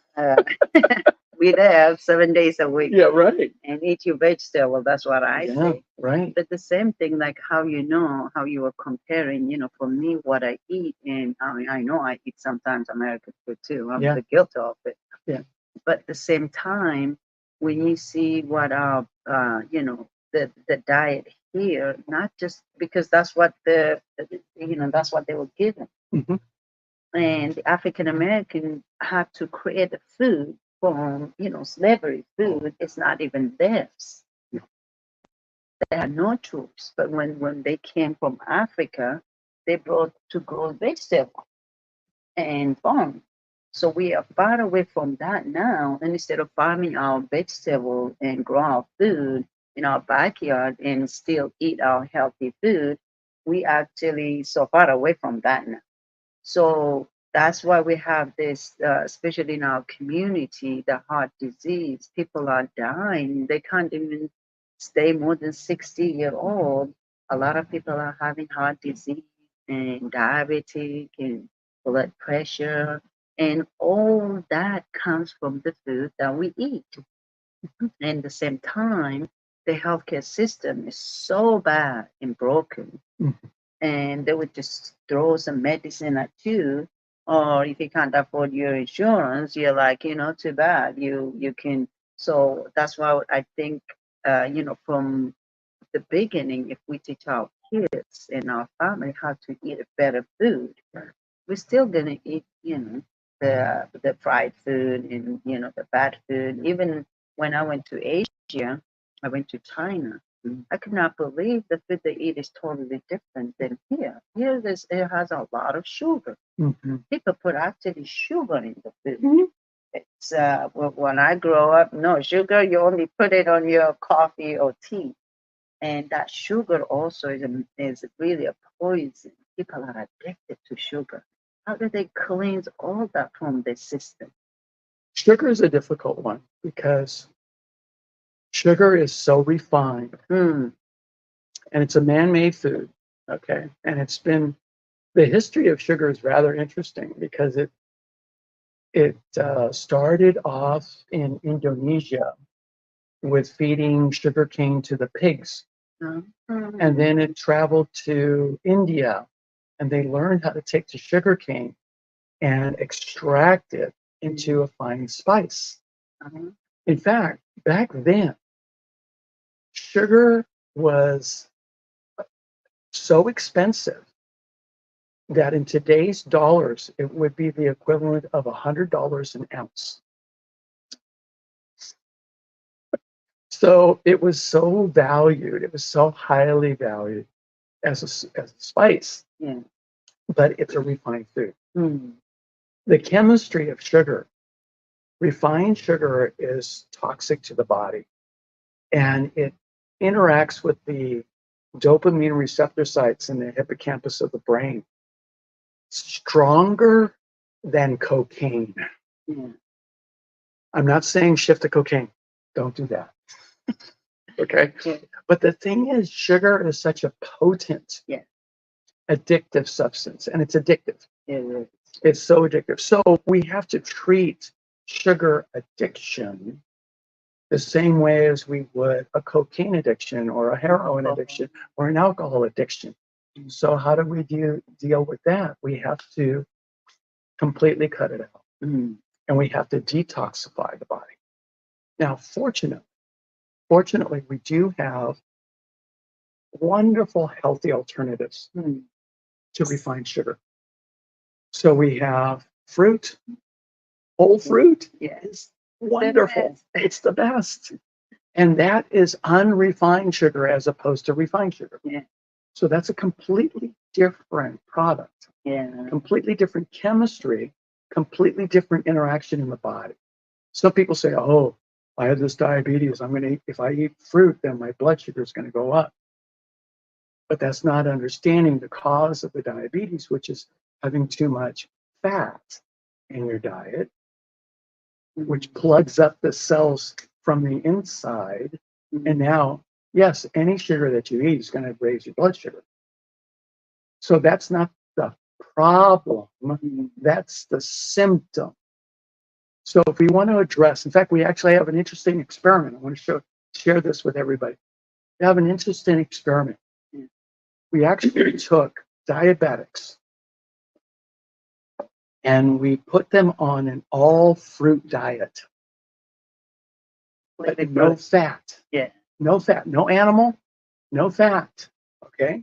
[SPEAKER 2] we live 7 days a week
[SPEAKER 1] Yeah, right.
[SPEAKER 2] and eat your vegetable. That's what I
[SPEAKER 1] Yeah,
[SPEAKER 2] say.
[SPEAKER 1] right.
[SPEAKER 2] But the same thing, like how you were comparing, for me, what I eat, and I know I eat sometimes American food too. I'm
[SPEAKER 1] Yeah.
[SPEAKER 2] the guilty of it.
[SPEAKER 1] Yeah.
[SPEAKER 2] But at the same time, when you see what our, the diet here, not just because that's what that's what they were given.
[SPEAKER 1] Mm-hmm.
[SPEAKER 2] And the African American had to create the food from, slavery food. It's not even theirs. They had no choice. But when they came from Africa, they brought to grow vegetable and farm. So we are far away from that now. And instead of farming our vegetable and grow our food in our backyard and still eat our healthy food, we actually so far away from that now. So that's why we have this, especially in our community, the heart disease. People are dying. They can't even stay more than 60-year old. A lot of people are having heart disease and diabetic and blood pressure. And all that comes from the food that we eat. And at the same time, the healthcare system is so bad and broken, and they would just throw some medicine at you. Or if you can't afford your insurance, you're like, too bad. You can. So that's why I think, from the beginning, if we teach our kids and our family how to eat a better food, we're still gonna eat, the fried food and the bad food. Even when I went to Asia, I went to China. I could not believe the food they eat is totally different than here. Here, it has a lot of sugar.
[SPEAKER 1] Mm-hmm.
[SPEAKER 2] People put actually sugar in the food.
[SPEAKER 1] Mm-hmm.
[SPEAKER 2] It's when I grow up, no sugar. You only put it on your coffee or tea, and that sugar also is really a poison. People are addicted to sugar. How do they cleanse all that from the system?
[SPEAKER 1] Sugar is a difficult one because sugar is so refined
[SPEAKER 2] Mm.
[SPEAKER 1] and it's a man-made food. Okay. And the history of sugar is rather interesting because it started off in Indonesia with feeding sugarcane to the pigs.
[SPEAKER 2] Mm-hmm.
[SPEAKER 1] And then it traveled to India and they learned how to take the sugarcane and extract it into a fine spice.
[SPEAKER 2] Mm-hmm.
[SPEAKER 1] In fact, back then, sugar was so expensive that in today's dollars, it would be the equivalent of $100 an ounce. So it was so valued, it was so highly valued as a spice,
[SPEAKER 2] Yeah.
[SPEAKER 1] but it's a refined food.
[SPEAKER 2] Mm.
[SPEAKER 1] The chemistry of sugar, refined sugar is toxic to the body and it interacts with the dopamine receptor sites in the hippocampus of the brain stronger than cocaine.
[SPEAKER 2] Yeah.
[SPEAKER 1] I'm not saying shift to cocaine. Don't do that. Okay.
[SPEAKER 2] Yeah.
[SPEAKER 1] But the thing is, sugar is such a potent,
[SPEAKER 2] Yeah.
[SPEAKER 1] addictive substance, and it's addictive.
[SPEAKER 2] Yeah.
[SPEAKER 1] It's so addictive. So we have to treat sugar addiction the same way as we would a cocaine addiction or a heroin addiction or an alcohol addiction. So how do we deal with that? We have to completely cut it out.
[SPEAKER 2] Mm.
[SPEAKER 1] And we have to detoxify the body. Now, fortunately, we do have wonderful, healthy alternatives to refined sugar. So we have fruit, whole fruit is wonderful. It's the best. And that is unrefined sugar as opposed to refined sugar.
[SPEAKER 2] Yeah.
[SPEAKER 1] So that's a completely different product.
[SPEAKER 2] Yeah.
[SPEAKER 1] Completely different chemistry, completely different interaction in the body. Some people say, oh, I have this diabetes. I'm going to eat, if I eat fruit, then my blood sugar is going to go up. But that's not understanding the cause of the diabetes, which is having too much fat in your diet, which plugs up the cells from the inside. And now, yes, any sugar that you eat is going to raise your blood sugar. So that's not the problem, that's the symptom. So if we want to address, in fact, we actually have an interesting experiment. I want to share this with everybody. We have an interesting experiment. We actually took diabetics and we put them on an all fruit diet. But no fat.
[SPEAKER 2] Yeah.
[SPEAKER 1] No fat, no animal, no fat. Okay.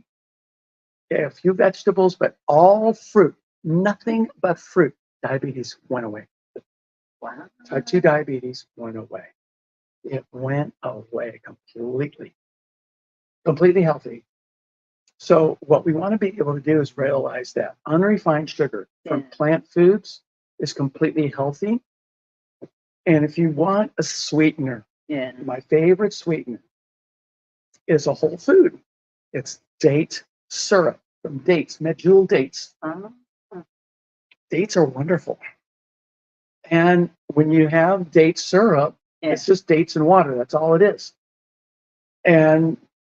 [SPEAKER 1] Yeah, a few vegetables, but all fruit, nothing but fruit. Diabetes went away.
[SPEAKER 2] Wow.
[SPEAKER 1] Type 2 diabetes went away. It went away completely. Completely healthy. So what we want to be able to do is realize that unrefined sugar from plant foods is completely healthy. And if you want a sweetener, my favorite sweetener is a whole food. It's date syrup from dates, medjool dates. Dates are wonderful. And when you have date syrup, it's just dates and water. That's all it is. And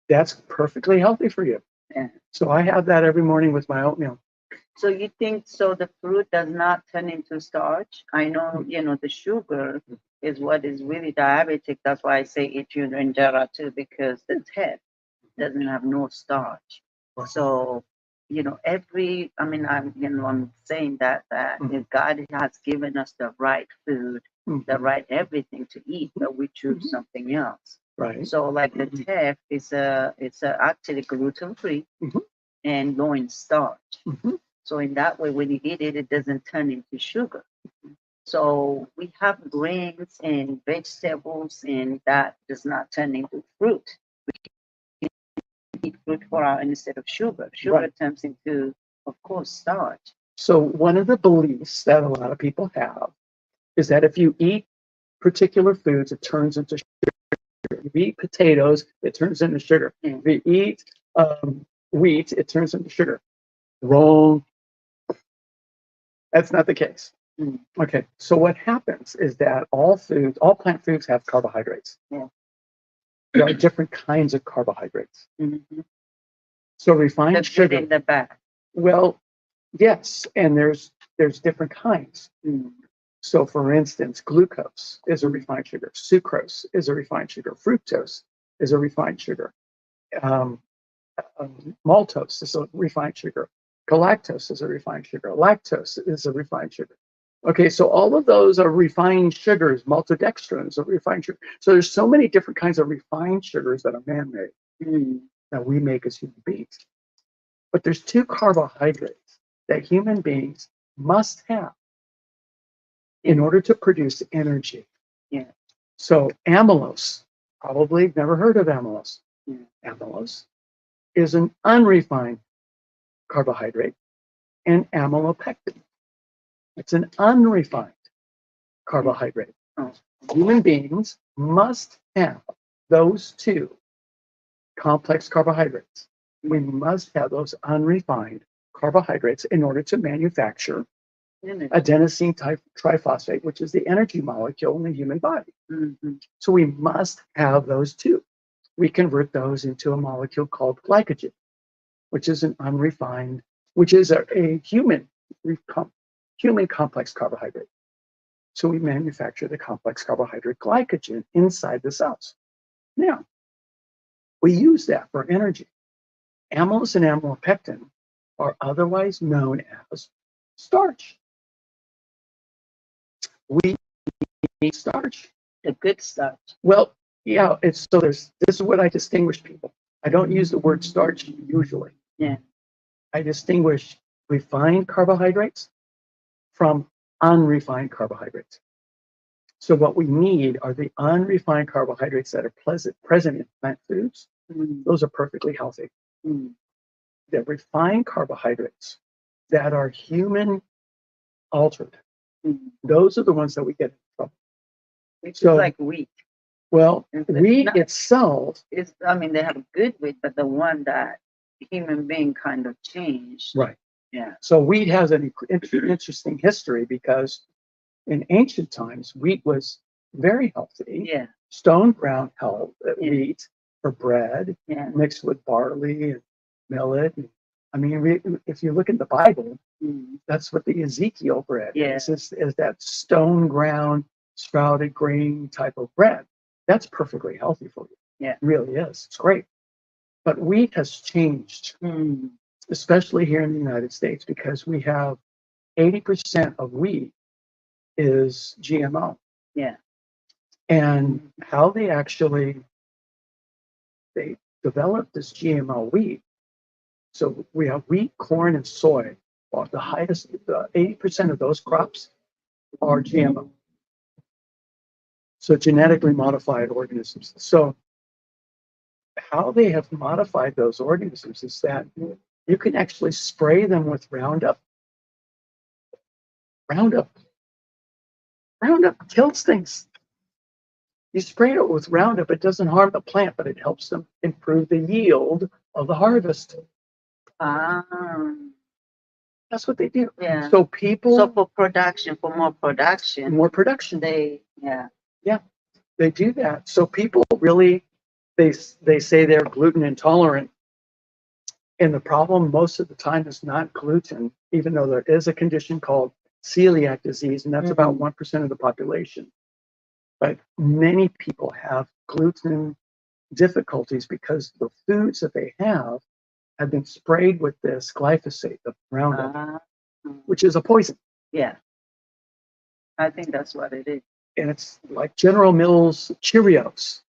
[SPEAKER 1] that's perfectly healthy for you. So I have that every morning with my oatmeal.
[SPEAKER 2] So you think so the fruit does not turn into starch? I know, the sugar is what is really diabetic. That's why I say eat your injera too, because the teff doesn't have no starch. So, I'm saying that if God has given us the right food, the right everything to eat, but we choose something else.
[SPEAKER 1] Right.
[SPEAKER 2] So like the teff is actually gluten free and low in starch. So in that way, when you eat it, it doesn't turn into sugar. So we have grains and vegetables, and that does not turn into fruit. We eat fruit for our instead of sugar. Sugar turns into, of course, starch.
[SPEAKER 1] So one of the beliefs that a lot of people have is that if you eat particular foods, it turns into sugar. If you eat potatoes, it turns into sugar. If you eat wheat, it turns into sugar. Wrong. That's not the case. Okay, so what happens is that all plant foods have carbohydrates. There are different kinds of carbohydrates. So refined sugar.
[SPEAKER 2] In the back.
[SPEAKER 1] Well, yes, and there's different kinds. So for instance, glucose is a refined sugar. Sucrose is a refined sugar. Fructose is a refined sugar. Maltose is a refined sugar. Galactose is a refined sugar. Lactose is a refined sugar. Okay, so all of those are refined sugars. Maltodextrin is a refined sugar. So there's so many different kinds of refined sugars that are man-made that we make as human beings. But there's two carbohydrates that human beings must have in order to produce energy. So amylose, probably never heard of amylose. Amylose is an unrefined carbohydrate, and amylopectin. It's an unrefined carbohydrate. Human beings must have those two complex carbohydrates. We must have those unrefined carbohydrates in order to manufacture adenosine triphosphate, which is the energy molecule in the human body. So we must have those two. We convert those into a molecule called glycogen, which is an unrefined, which is a human complex carbohydrate. So we manufacture the complex carbohydrate glycogen inside the cells. Now, we use that for energy. Amylose and amylopectin are otherwise known as starch. We need starch.
[SPEAKER 2] The good starch.
[SPEAKER 1] Well, yeah, this is what I distinguish people. I don't use the word starch usually. I distinguish refined carbohydrates from unrefined carbohydrates. So what we need are the unrefined carbohydrates that are present in plant foods. Those are perfectly healthy. The refined carbohydrates that are human altered, those are the ones that we get in trouble.
[SPEAKER 2] It's
[SPEAKER 1] So,
[SPEAKER 2] like wheat.
[SPEAKER 1] well,
[SPEAKER 2] It's
[SPEAKER 1] wheat
[SPEAKER 2] not,
[SPEAKER 1] itself,
[SPEAKER 2] it's, I mean, they have good wheat, but the one that human being kind of changed.
[SPEAKER 1] right.
[SPEAKER 2] Yeah.
[SPEAKER 1] So wheat has an interesting history because in ancient times, wheat was very healthy.
[SPEAKER 2] Yeah.
[SPEAKER 1] Stone ground held
[SPEAKER 2] Yeah.
[SPEAKER 1] wheat for bread,
[SPEAKER 2] Yeah.
[SPEAKER 1] mixed with barley and millet. I mean, if you look in the Bible, that's what the Ezekiel bread
[SPEAKER 2] Yeah.
[SPEAKER 1] is that stone ground sprouted grain type of bread. That's perfectly healthy for you.
[SPEAKER 2] Yeah.
[SPEAKER 1] It really is. It's great. But wheat has changed, especially here in the United States, because we have 80% of wheat is GMO.
[SPEAKER 2] Yeah.
[SPEAKER 1] And how they developed this GMO wheat. So we have wheat, corn, and soy. Well, the highest, 80% of those crops are GMO. So genetically modified organisms. So how they have modified those organisms is that you can actually spray them with Roundup. Roundup kills things. You spray it with Roundup, it doesn't harm the plant, but it helps them improve the yield of the harvest. That's what they do.
[SPEAKER 2] Yeah.
[SPEAKER 1] So people.
[SPEAKER 2] So for production, for more production.
[SPEAKER 1] They do that. So people really, they say they're gluten intolerant. And the problem most of the time is not gluten, even though there is a condition called celiac disease, and that's about 1% of the population. But many people have gluten difficulties because the foods that they have been sprayed with this glyphosate, the Roundup, which is a poison.
[SPEAKER 2] Yeah. I think that's what it is.
[SPEAKER 1] And it's like General Mills Cheerios.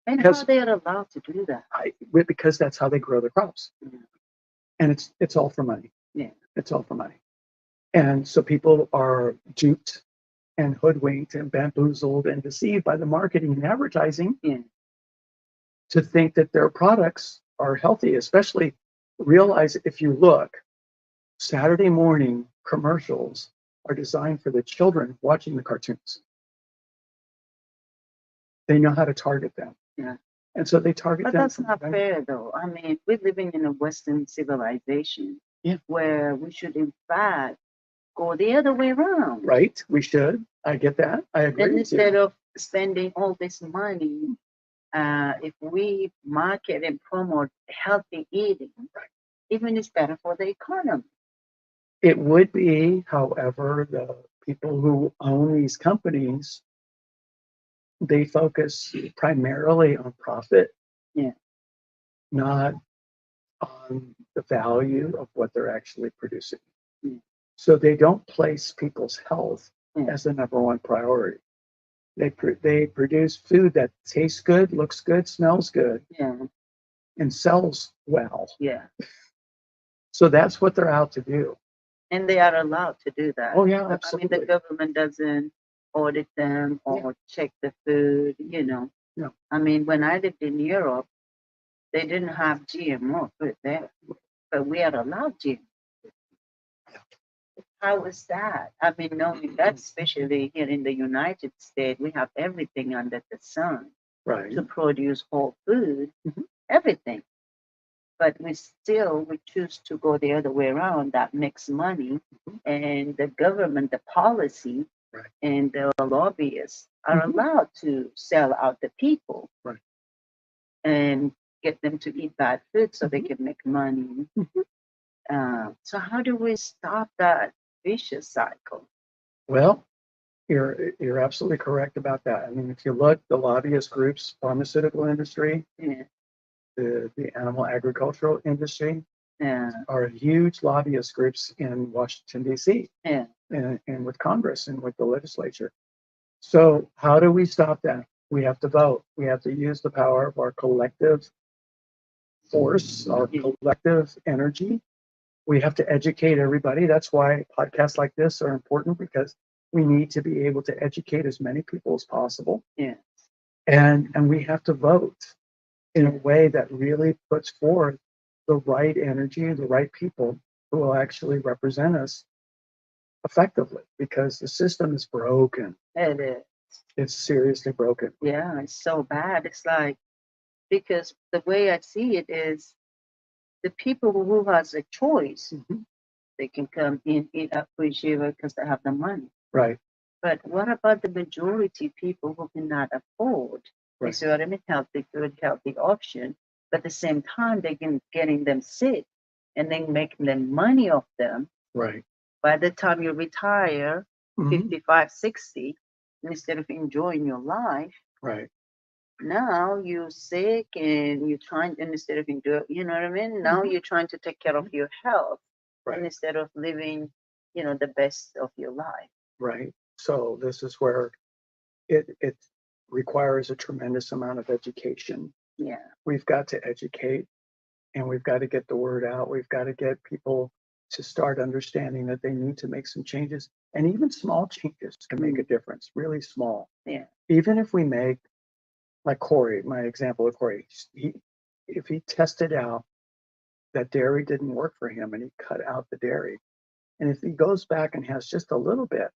[SPEAKER 2] And how they are allowed to do that?
[SPEAKER 1] Because that's how they grow their crops. And it's all for money.
[SPEAKER 2] Yeah.
[SPEAKER 1] It's all for money. And so people are duped and hoodwinked and bamboozled and deceived by the marketing and advertising to think that their products are healthy, especially realize if you look, Saturday morning commercials are designed for the children watching the cartoons. They know how to target them.
[SPEAKER 2] Yeah.
[SPEAKER 1] And so they target
[SPEAKER 2] But
[SPEAKER 1] them.
[SPEAKER 2] that's not fair, though. I mean, we're living in a Western civilization where we should, in fact, go the other way around.
[SPEAKER 1] Right. We should. I get that. I agree.
[SPEAKER 2] And instead of spending all this money, if we market and promote healthy eating, even it's better for the economy.
[SPEAKER 1] It would be, however, the people who own these companies, they focus primarily on profit, not on the value of what they're actually producing. So they don't place people's health as the number one priority. They produce food that tastes good, looks good, smells good, and sells well.
[SPEAKER 2] Yeah.
[SPEAKER 1] So that's what they're out to do.
[SPEAKER 2] And they are allowed to do that.
[SPEAKER 1] Oh yeah, absolutely.
[SPEAKER 2] I mean, the government doesn't audit them or check the food, No. I mean, when I lived in Europe, they didn't have GMO food there, but we are allowed GMO. How is that? I mean, knowing that, especially here in the United States, we have everything under the sun to produce whole food, everything. But we choose to go the other way around. That makes money, and the government, the policy, and the lobbyists are allowed to sell out the people and get them to eat bad food so they can make money. So how do we stop that vicious cycle?
[SPEAKER 1] Well, you're absolutely correct about that. I mean, if you look, the lobbyist groups, pharmaceutical industry, the animal agricultural industry, are huge lobbyist groups in Washington, D.C. And with Congress and with the legislature. So how do we stop that? We have to vote. We have to use the power of our collective force, our collective energy. We have to educate everybody. That's why podcasts like this are important, because we need to be able to educate as many people as possible. And we have to vote in a way that really puts forth the right energy, the right people who will actually represent us effectively, because the system is broken.
[SPEAKER 2] It is.
[SPEAKER 1] It's seriously broken.
[SPEAKER 2] Yeah, it's so bad. It's like, because the way I see it is the people who has a choice,
[SPEAKER 1] Mhm.
[SPEAKER 2] they can come in, eat at Fujiva because they have the money.
[SPEAKER 1] Right,
[SPEAKER 2] But what about the majority people who cannot afford? You
[SPEAKER 1] right,
[SPEAKER 2] see what I mean? Healthy food, healthy option. But at the same time, they can getting them sick and then making them money off them.
[SPEAKER 1] right.
[SPEAKER 2] By the time you retire,
[SPEAKER 1] Mhm.
[SPEAKER 2] 55, 60, instead of enjoying your life,
[SPEAKER 1] Right.
[SPEAKER 2] now you're sick and you're trying, and instead of enjoy, you know what I mean? Now
[SPEAKER 1] Mhm.
[SPEAKER 2] you're trying to take care of your health, and
[SPEAKER 1] Right,
[SPEAKER 2] instead of living, the best of your life.
[SPEAKER 1] right. So this is where it requires a tremendous amount of education.
[SPEAKER 2] Yeah,
[SPEAKER 1] We've got to educate and we've got to get the word out. We've got to get people to start understanding that they need to make some changes. And even small changes can make a difference, really small.
[SPEAKER 2] yeah,
[SPEAKER 1] Even if we make, like Corey, my example of Corey, if he tested out that dairy didn't work for him and he cut out the dairy, and if he goes back and has just a little bit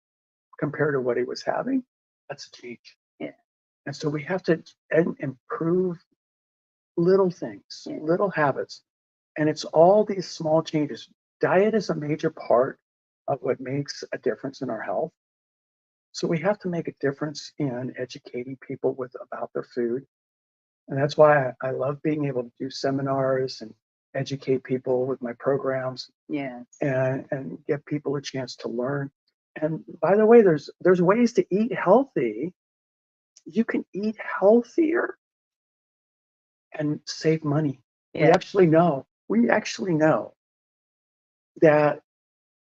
[SPEAKER 1] compared to what he was having, that's a change.
[SPEAKER 2] yeah,
[SPEAKER 1] And so we have to improve little things,
[SPEAKER 2] yeah,
[SPEAKER 1] little habits. And it's all these small changes. Diet is a major part of what makes a difference in our health. So we have to make a difference in educating people about their food. And that's why I love being able to do seminars and educate people with my programs
[SPEAKER 2] yes,
[SPEAKER 1] and give people a chance to learn. And by the way, there's ways to eat healthy. You can eat healthier and save money. We
[SPEAKER 2] yeah.
[SPEAKER 1] actually know that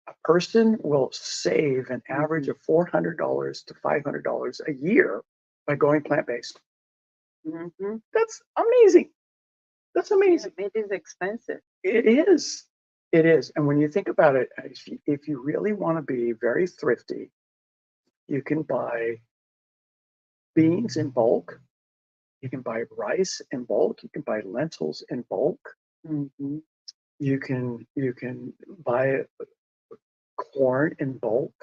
[SPEAKER 1] a person will save an average
[SPEAKER 2] Mm-hmm.
[SPEAKER 1] of $400 to $500 a year by going plant-based.
[SPEAKER 2] Mm-hmm.
[SPEAKER 1] That's amazing. That's
[SPEAKER 2] Yeah,
[SPEAKER 1] amazing.
[SPEAKER 2] it is expensive.
[SPEAKER 1] It is. It is. And when you think about it, if you really want to be very thrifty, you can buy beans in bulk. You can buy rice in bulk. You can buy lentils in bulk.
[SPEAKER 2] Mm-hmm.
[SPEAKER 1] You can buy corn in bulk,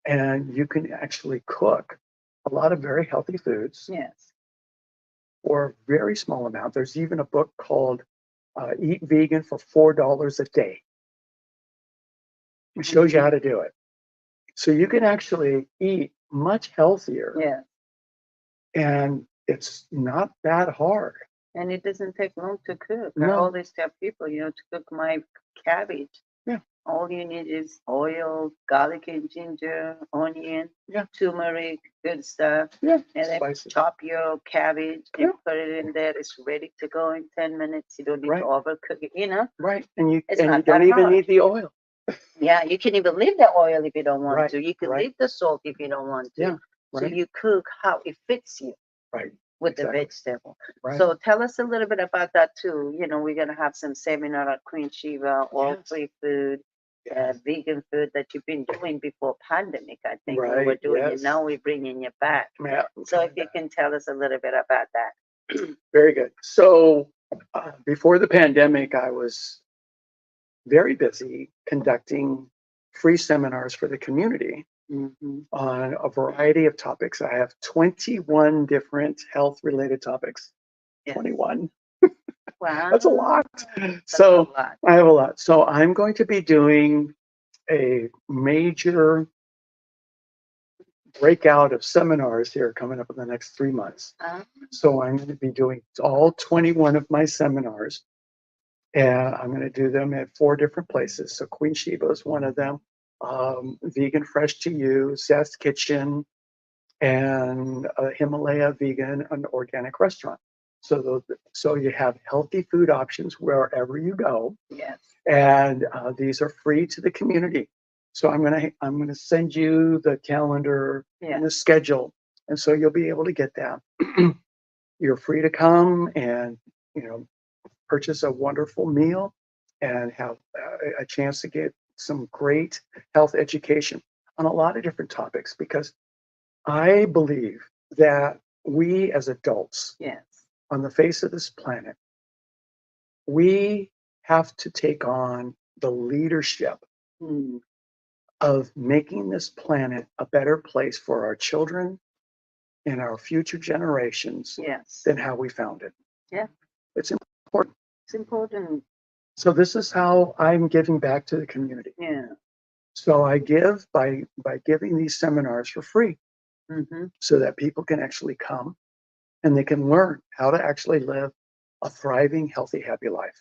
[SPEAKER 1] and you can actually cook a lot of very healthy foods
[SPEAKER 2] Yes.
[SPEAKER 1] for a very small amount. There's even a book called Eat Vegan for $4 a day. It shows you how to do it. So you can actually eat much healthier,
[SPEAKER 2] Yeah.
[SPEAKER 1] and it's not that hard.
[SPEAKER 2] And it doesn't take long to cook. I
[SPEAKER 1] No,
[SPEAKER 2] always tell people, to cook my cabbage.
[SPEAKER 1] yeah,
[SPEAKER 2] All you need is oil, garlic and ginger, onion,
[SPEAKER 1] yeah,
[SPEAKER 2] turmeric, good stuff.
[SPEAKER 1] yeah,
[SPEAKER 2] And then
[SPEAKER 1] spices.
[SPEAKER 2] chop your cabbage
[SPEAKER 1] Yeah,
[SPEAKER 2] and put it in there. It's ready to go in 10 minutes. You don't need to
[SPEAKER 1] right,
[SPEAKER 2] overcook it.
[SPEAKER 1] right. And you
[SPEAKER 2] It's
[SPEAKER 1] and you
[SPEAKER 2] not that
[SPEAKER 1] don't even
[SPEAKER 2] hard.
[SPEAKER 1] need the oil.
[SPEAKER 2] Yeah, you can even leave the oil if you don't want
[SPEAKER 1] Right,
[SPEAKER 2] to. You can
[SPEAKER 1] right.
[SPEAKER 2] leave the salt if you don't want to.
[SPEAKER 1] Yeah,
[SPEAKER 2] So
[SPEAKER 1] right,
[SPEAKER 2] you cook how it fits you
[SPEAKER 1] right.
[SPEAKER 2] with the
[SPEAKER 1] Exactly.
[SPEAKER 2] vegetable.
[SPEAKER 1] Right.
[SPEAKER 2] So tell us a little bit about that too. We're gonna have some seminar at Queen Shiva, all
[SPEAKER 1] Yes.
[SPEAKER 2] free food,
[SPEAKER 1] Yes.
[SPEAKER 2] vegan food that you've been doing before pandemic. I think we were
[SPEAKER 1] Right.
[SPEAKER 2] doing it.
[SPEAKER 1] Yes.
[SPEAKER 2] Now we're bringing you back.
[SPEAKER 1] Yeah.
[SPEAKER 2] So if you can tell us a little bit about that.
[SPEAKER 1] Very good. So before the pandemic, I was very busy conducting free seminars for the community
[SPEAKER 2] Mm-hmm.
[SPEAKER 1] on a variety of topics. I have 21 different health related topics.
[SPEAKER 2] Yes.
[SPEAKER 1] 21.
[SPEAKER 2] Wow.
[SPEAKER 1] That's a lot.
[SPEAKER 2] That's
[SPEAKER 1] So
[SPEAKER 2] a lot.
[SPEAKER 1] I have a lot. So I'm going to be doing a major breakout of seminars here coming up in the next 3 months. So I'm going to be doing all 21 of my seminars, and I'm going to do them at 4 different places. So Queen Sheba is one of them, Vegan Fresh to You, Zest Kitchen, and Himalaya Vegan and Organic Restaurant. So you have healthy food options wherever you go,
[SPEAKER 2] Yes.
[SPEAKER 1] and these are free to the community. So I'm gonna send you the calendar
[SPEAKER 2] Yeah.
[SPEAKER 1] and the schedule, and so you'll be able to get that. You're free to come and purchase a wonderful meal and have a chance to get some great health education on a lot of different topics, because I believe that we as adults
[SPEAKER 2] Yes.
[SPEAKER 1] on the face of this planet, we have to take on the leadership
[SPEAKER 2] Mm.
[SPEAKER 1] of making this planet a better place for our children in our future generations
[SPEAKER 2] Yes.
[SPEAKER 1] than how we found it.
[SPEAKER 2] Yeah.
[SPEAKER 1] It's important.
[SPEAKER 2] It's important.
[SPEAKER 1] So this is how I'm giving back to the community.
[SPEAKER 2] Yeah.
[SPEAKER 1] So I give by giving these seminars for free
[SPEAKER 2] Mm-hmm.
[SPEAKER 1] so that people can actually come and they can learn how to actually live a thriving, healthy, happy life.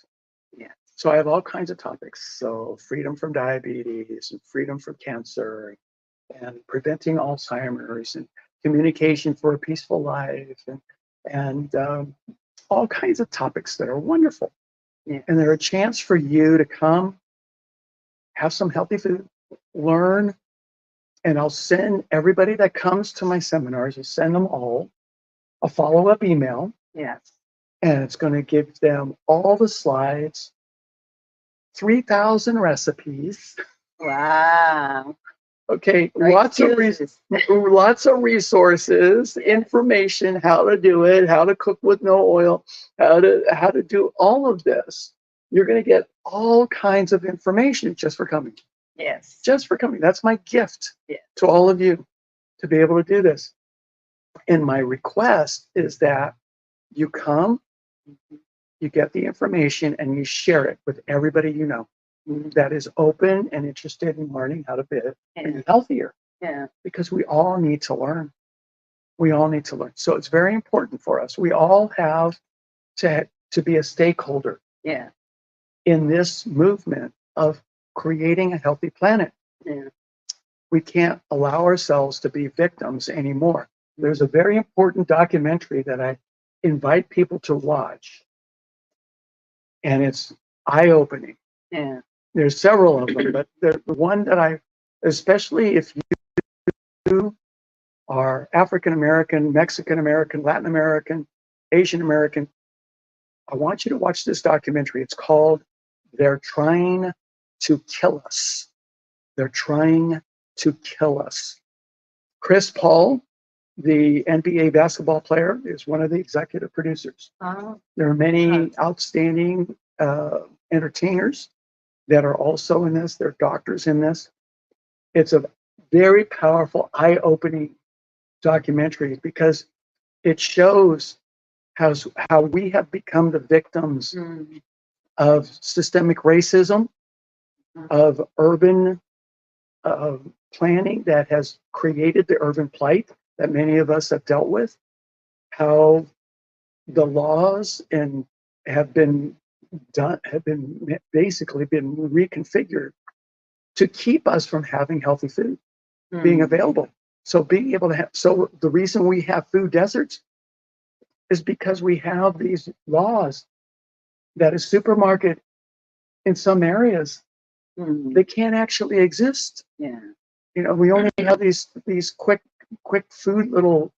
[SPEAKER 2] Yeah.
[SPEAKER 1] So I have all kinds of topics. So freedom from diabetes and freedom from cancer and preventing Alzheimer's and communication for a peaceful life and all kinds of topics that are wonderful.
[SPEAKER 2] Yeah.
[SPEAKER 1] And they're a chance for you to come, have some healthy food, learn, and I'll send everybody that comes to my seminars, I'll send them all a follow-up email,
[SPEAKER 2] Yes.
[SPEAKER 1] and it's going to give them all the slides, 3,000 recipes.
[SPEAKER 2] Wow.
[SPEAKER 1] Okay,
[SPEAKER 2] No
[SPEAKER 1] lots of
[SPEAKER 2] excuses.
[SPEAKER 1] lots of resources, information, how to do it, how to cook with no oil, how to do all of this. You're going to get all kinds of information just for coming.
[SPEAKER 2] Yes.
[SPEAKER 1] Just for coming. That's my gift
[SPEAKER 2] Yeah.
[SPEAKER 1] to all of you to be able to do this. And my request is that you come, you get the information, and you share it with everybody you know that is open and interested in learning how to be
[SPEAKER 2] Yeah.
[SPEAKER 1] healthier.
[SPEAKER 2] Yeah.
[SPEAKER 1] Because we all need to learn. We all need to learn. So it's very important for us. We all have to be a stakeholder
[SPEAKER 2] Yeah.
[SPEAKER 1] in this movement of creating a healthy planet.
[SPEAKER 2] Yeah.
[SPEAKER 1] We can't allow ourselves to be victims anymore. There's a very important documentary that I invite people to watch, and it's eye-opening.
[SPEAKER 2] Yeah.
[SPEAKER 1] There's several of them, but the one that especially if you are African American, Mexican American, Latin American, Asian American, I want you to watch this documentary. It's called They're Trying to Kill Us. They're Trying to Kill Us. Chris Paul, the NBA basketball player, is one of the executive producers. There are many outstanding entertainers that are also in this. There are doctors in this. It's a very powerful, eye-opening documentary because it shows how we have become the victims of systemic racism, of urban planning that has created the urban plight that many of us have dealt with, how the laws and have been basically been reconfigured to keep us from having healthy food being available. So being able to have, so the reason we have food deserts is because we have these laws that a supermarket in some areas, they can't actually exist.
[SPEAKER 2] Yeah.
[SPEAKER 1] You know, we only have these quick food little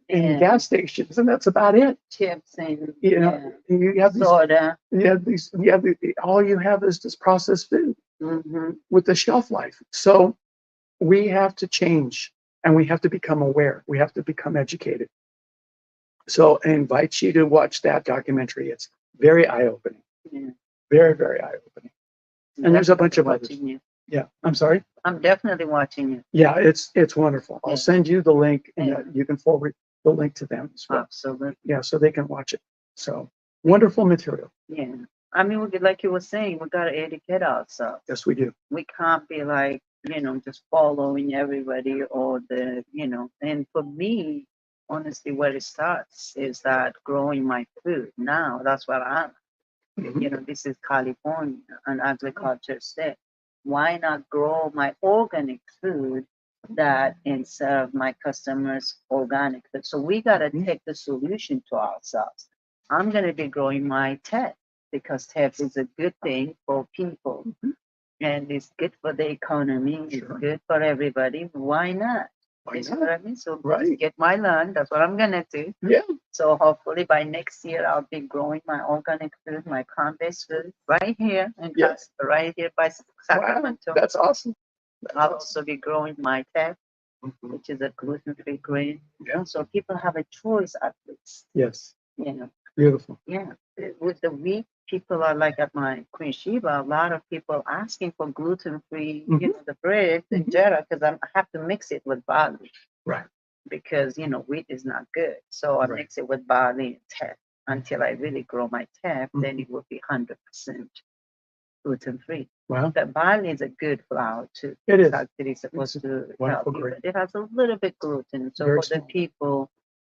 [SPEAKER 1] in gas stations, and that's about it.
[SPEAKER 2] Chips and
[SPEAKER 1] You know, you have these
[SPEAKER 2] soda.
[SPEAKER 1] all you have is this processed food with the shelf life. So we have to change, and we have to become aware. We have to become educated. So I invite you to watch that documentary. It's very eye-opening.
[SPEAKER 2] Yeah.
[SPEAKER 1] Very, very eye-opening. And there's a bunch of others.
[SPEAKER 2] You.
[SPEAKER 1] Yeah, I'm sorry.
[SPEAKER 2] I'm definitely watching you.
[SPEAKER 1] Yeah, it's wonderful. I'll send you the link, and
[SPEAKER 2] Yeah.
[SPEAKER 1] you can forward the link to them as well.
[SPEAKER 2] Absolutely.
[SPEAKER 1] Yeah, so they can watch it. So wonderful material.
[SPEAKER 2] Yeah. I mean, like you were saying, we got to educate ourselves.
[SPEAKER 1] Yes, we do.
[SPEAKER 2] We can't be like, just following everybody or and for me, honestly, where it starts is that growing my food. Now, that's what I'm, this is California, an agriculture state. Why not grow my organic food that and serve my customers organic food? So we got to take the solution to ourselves. I'm going to be growing my TED because TED is a good thing for people and it's good for the economy. It's good for everybody. Why not? You know what I mean? So get my land. That's what I'm going to do.
[SPEAKER 1] Yeah.
[SPEAKER 2] So hopefully by next year, I'll be growing my organic food, my plant-based food right here right here by Sacramento.
[SPEAKER 1] Wow, that's awesome.
[SPEAKER 2] I'll also be growing my TED, which is a gluten-free grain.
[SPEAKER 1] Yeah.
[SPEAKER 2] So people have a choice at least.
[SPEAKER 1] Yes. Beautiful.
[SPEAKER 2] Yeah. With the wheat, people are like at my Queen Sheba, a lot of people asking for gluten-free, the bread, the injera, because I have to mix it with barley.
[SPEAKER 1] Right.
[SPEAKER 2] because wheat is not good. So I
[SPEAKER 1] Right.
[SPEAKER 2] mix it with barley and teff until I really grow my teff. Then
[SPEAKER 1] Mhm.
[SPEAKER 2] it will be 100% gluten free.
[SPEAKER 1] Wow.
[SPEAKER 2] The barley is a good flour too.
[SPEAKER 1] It
[SPEAKER 2] It's
[SPEAKER 1] is.
[SPEAKER 2] actually
[SPEAKER 1] It's
[SPEAKER 2] supposed
[SPEAKER 1] a
[SPEAKER 2] to help
[SPEAKER 1] wonderful
[SPEAKER 2] you,
[SPEAKER 1] grain.
[SPEAKER 2] but it has a little bit gluten. So
[SPEAKER 1] Very
[SPEAKER 2] for the
[SPEAKER 1] small.
[SPEAKER 2] people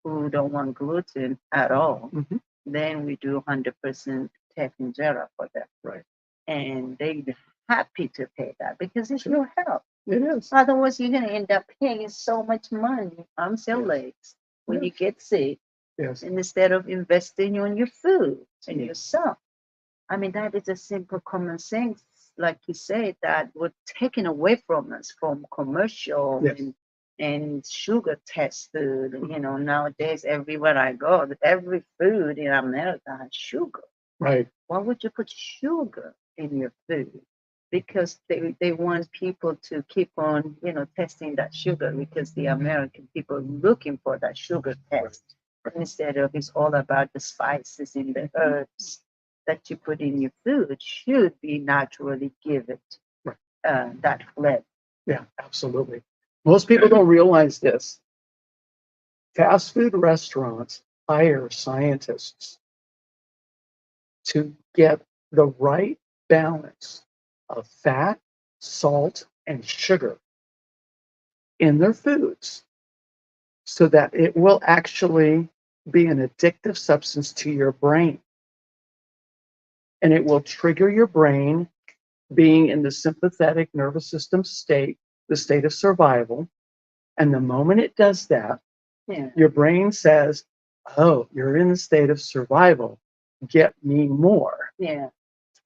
[SPEAKER 2] who don't want gluten at all,
[SPEAKER 1] Mhm.
[SPEAKER 2] then we do 100% teff injera for them.
[SPEAKER 1] Right.
[SPEAKER 2] And they're happy to pay that because it's
[SPEAKER 1] Sure.
[SPEAKER 2] your health.
[SPEAKER 1] It is.
[SPEAKER 2] Otherwise, you're going to end up paying so much money on your
[SPEAKER 1] Yes.
[SPEAKER 2] legs when you
[SPEAKER 1] Yes.
[SPEAKER 2] get sick,
[SPEAKER 1] Yes.
[SPEAKER 2] and instead of investing on your food and
[SPEAKER 1] Yeah.
[SPEAKER 2] yourself. I mean, that is a simple common sense, like you said, that was taken away from us from commercial
[SPEAKER 1] Yes.
[SPEAKER 2] and sugar tested. Nowadays, everywhere I go, every food in America has sugar.
[SPEAKER 1] Right.
[SPEAKER 2] Why would you put sugar in your food? Because they want people to keep on, testing that sugar because the American people are looking for that sugar test instead of it's all about the spices and the herbs that you put in your food should be naturally give it
[SPEAKER 1] Right.
[SPEAKER 2] that flavor.
[SPEAKER 1] Yeah, absolutely. Most people don't realize this. Fast food restaurants hire scientists to get the right balance of fat, salt, and sugar in their foods so that it will actually be an addictive substance to your brain. And it will trigger your brain being in the sympathetic nervous system state, the state of survival. And the moment it does that,
[SPEAKER 2] Yeah,
[SPEAKER 1] your brain says, oh, you're in the state of survival. Get me more.
[SPEAKER 2] yeah,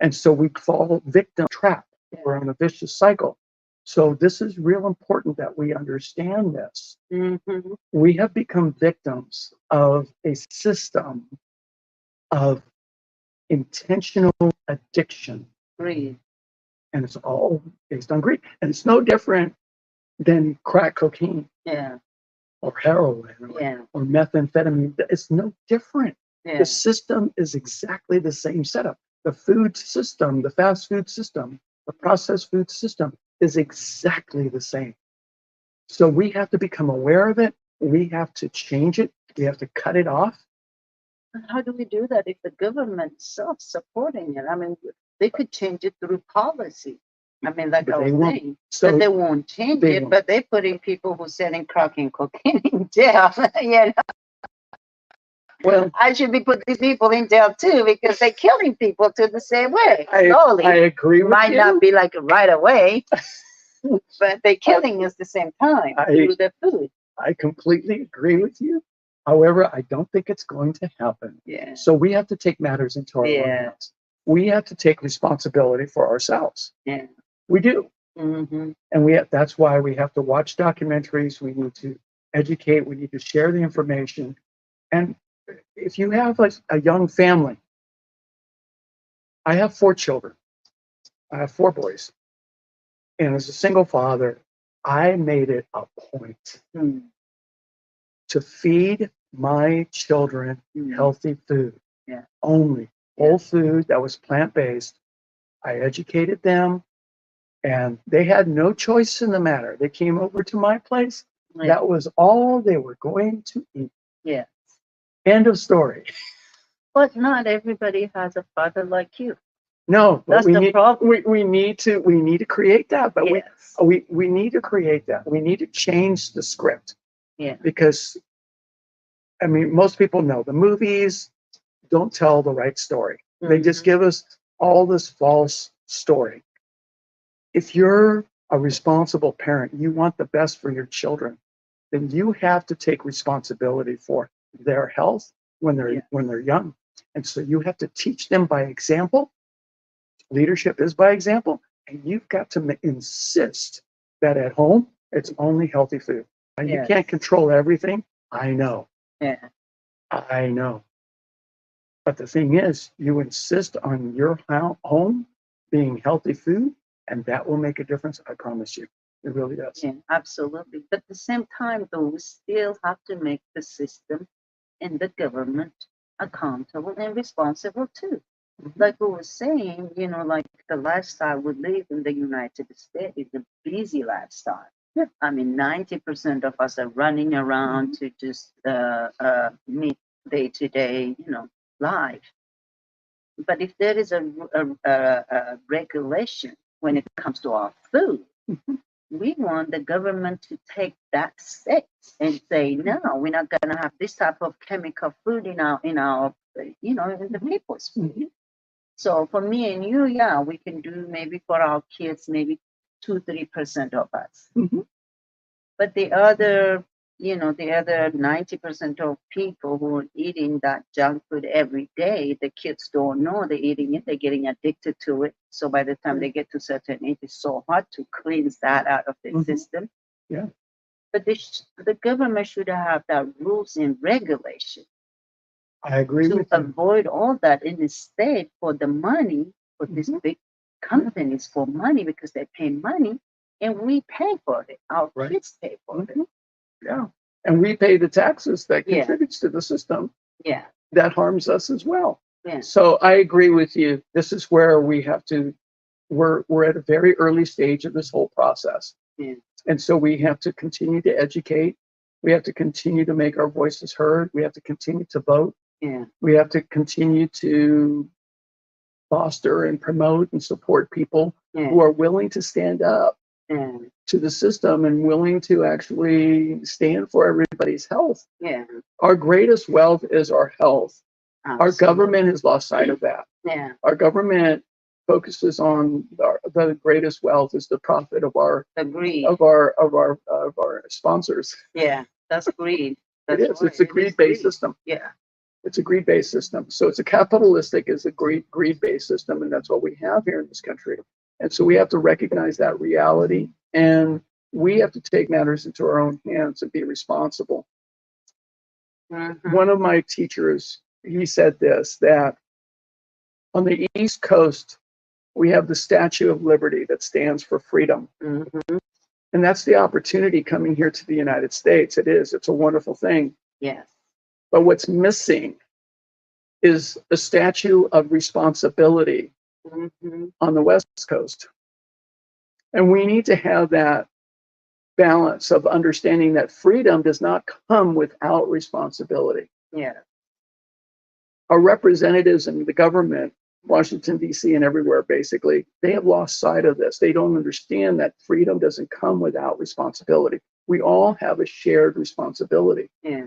[SPEAKER 1] And so we fall victim trap. We're
[SPEAKER 2] yeah.
[SPEAKER 1] on a vicious cycle. So this is real important that we understand this.
[SPEAKER 2] Mm-hmm.
[SPEAKER 1] We have become victims of a system of intentional addiction.
[SPEAKER 2] Greed.
[SPEAKER 1] And it's all based on greed. And it's no different than crack cocaine
[SPEAKER 2] Yeah,
[SPEAKER 1] or heroin
[SPEAKER 2] yeah,
[SPEAKER 1] or methamphetamine. It's no different.
[SPEAKER 2] yeah,
[SPEAKER 1] The system is exactly the same setup. The food system, the fast food system, the processed food system is exactly the same. So we have to become aware of it. We have to change it. We have to cut it off.
[SPEAKER 2] how do we do that if the government itself supporting it? I mean, they could change it through policy. I mean, like
[SPEAKER 1] But
[SPEAKER 2] I
[SPEAKER 1] they
[SPEAKER 2] was
[SPEAKER 1] won't.
[SPEAKER 2] saying,
[SPEAKER 1] So
[SPEAKER 2] but they won't change
[SPEAKER 1] they
[SPEAKER 2] it.
[SPEAKER 1] won't.
[SPEAKER 2] But they're putting people who selling crack and cocaine in jail.
[SPEAKER 1] Well,
[SPEAKER 2] I should be putting these people in jail too because they're killing people too the same way. Slowly.
[SPEAKER 1] I agree with
[SPEAKER 2] Might
[SPEAKER 1] you.
[SPEAKER 2] not be like right away, but they're killing us the same time through their food.
[SPEAKER 1] I completely agree with you. However, I don't think it's going to happen.
[SPEAKER 2] Yeah.
[SPEAKER 1] So we have to take matters into our own
[SPEAKER 2] Yeah.
[SPEAKER 1] hands. We have to take responsibility for ourselves.
[SPEAKER 2] Yeah.
[SPEAKER 1] We do.
[SPEAKER 2] Mm-hmm.
[SPEAKER 1] And that's why we have to watch documentaries. We need to educate. We need to share the information. And if you have a young family, I have 4 children. I have 4 boys. And as a single father, I made it a point
[SPEAKER 2] Mm-hmm.
[SPEAKER 1] to feed my children healthy food.
[SPEAKER 2] Yeah.
[SPEAKER 1] Only
[SPEAKER 2] Yeah.
[SPEAKER 1] whole food that was plant-based. I educated them and they had no choice in the matter. They came over to my place.
[SPEAKER 2] Yeah.
[SPEAKER 1] That was all they were going to eat.
[SPEAKER 2] Yeah.
[SPEAKER 1] End of story.
[SPEAKER 2] But not everybody has a father like you.
[SPEAKER 1] No, but
[SPEAKER 2] That's the problem.
[SPEAKER 1] we need to create that. But
[SPEAKER 2] Yes.
[SPEAKER 1] we need to create that. We need to change the script.
[SPEAKER 2] Yeah.
[SPEAKER 1] Because I mean, most people know the movies don't tell the right story. They just give us all this false story. If you're a responsible parent, you want the best for your children, then you have to take responsibility for their health when they're young. And so you have to teach them by example. Leadership is by example, and you've got to insist that at home it's only healthy food. And you can't control everything. I know.
[SPEAKER 2] Yeah.
[SPEAKER 1] I know. But the thing is, you insist on your home being healthy food, and that will make a difference. I promise you. It really does.
[SPEAKER 2] Yeah, absolutely. But at the same time, though, we still have to make the system and the government accountable and responsible too.
[SPEAKER 1] Mhm.
[SPEAKER 2] Like we were saying, like the lifestyle we live in the United States is a busy lifestyle.
[SPEAKER 1] Yeah.
[SPEAKER 2] I mean, 90% of us are running around to just meet day-to-day, life. But if there is a regulation when it comes to our food, we want the government to take that step and say, no, we're not going to have this type of chemical food in in the people's food. So for me and you, yeah, we can do maybe for our kids, maybe 2-3% of us. But the other 90% of people who are eating that junk food every day, the kids don't know they're eating it, they're getting addicted to it. So by the time they get to certain age, it's so hard to cleanse that out of the system.
[SPEAKER 1] Yeah.
[SPEAKER 2] But the government should have that rules and regulation.
[SPEAKER 1] I agree
[SPEAKER 2] to
[SPEAKER 1] with you.
[SPEAKER 2] avoid all that in the state for the money for these big companies for money because they pay money and we pay for it. Our kids pay for it.
[SPEAKER 1] Yeah. And we pay the taxes that
[SPEAKER 2] Yeah.
[SPEAKER 1] contributes to the system
[SPEAKER 2] Yeah.
[SPEAKER 1] that harms us as well.
[SPEAKER 2] Yeah.
[SPEAKER 1] So I agree with you. This is where we have to, we're at a very early stage of this whole process.
[SPEAKER 2] Yeah.
[SPEAKER 1] And so we have to continue to educate. We have to continue to make our voices heard. We have to continue to vote.
[SPEAKER 2] Yeah.
[SPEAKER 1] We have to continue to foster and promote and support people who are willing to stand up to the system and willing to actually stand for everybody's health.
[SPEAKER 2] Yeah.
[SPEAKER 1] Our greatest wealth is our health.
[SPEAKER 2] Absolutely.
[SPEAKER 1] Our government has lost sight of that.
[SPEAKER 2] Yeah.
[SPEAKER 1] Our government focuses on the greatest wealth is the profit of our
[SPEAKER 2] greed
[SPEAKER 1] of our sponsors.
[SPEAKER 2] Yeah, that's greed.
[SPEAKER 1] It is. It's a greed-based system.
[SPEAKER 2] Yeah.
[SPEAKER 1] It's a greed-based system. So it's a capitalistic, it's a greed-based system, and that's what we have here in this country. And so we have to recognize that reality, and we have to take matters into our own hands and be responsible. One of my teachers, he said this, that on the East Coast, we have the Statue of Liberty that stands for freedom. And that's the opportunity coming here to the United States. It is. It's a wonderful thing.
[SPEAKER 2] Yes.
[SPEAKER 1] But what's missing is a statue of responsibility on the West Coast. And we need to have that balance of understanding that freedom does not come without responsibility.
[SPEAKER 2] Yeah.
[SPEAKER 1] Our representatives in the government, Washington, D.C., and everywhere, basically, they have lost sight of this. They don't understand that freedom doesn't come without responsibility. We all have a shared responsibility.
[SPEAKER 2] Yeah.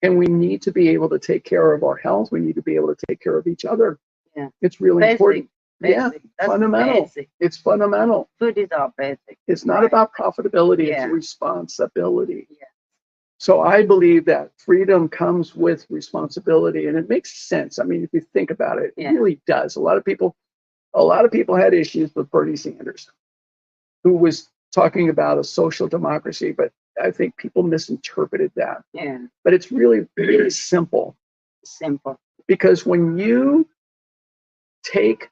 [SPEAKER 1] And we need to be able to take care of our health. We need to be able to take care of each other.
[SPEAKER 2] Yeah.
[SPEAKER 1] It's really important. Yeah,
[SPEAKER 2] That's
[SPEAKER 1] fundamental.
[SPEAKER 2] Basic.
[SPEAKER 1] It's fundamental.
[SPEAKER 2] Food is our basic.
[SPEAKER 1] It's not about profitability, it's responsibility.
[SPEAKER 2] Yeah.
[SPEAKER 1] So I believe that freedom comes with responsibility, and it makes sense. I mean, if you think about it, it really does. A lot of people had issues with Bernie Sanders, who was talking about a social democracy, but I think people misinterpreted that.
[SPEAKER 2] Yeah.
[SPEAKER 1] But it's really, really simple.
[SPEAKER 2] Simple.
[SPEAKER 1] Because when you take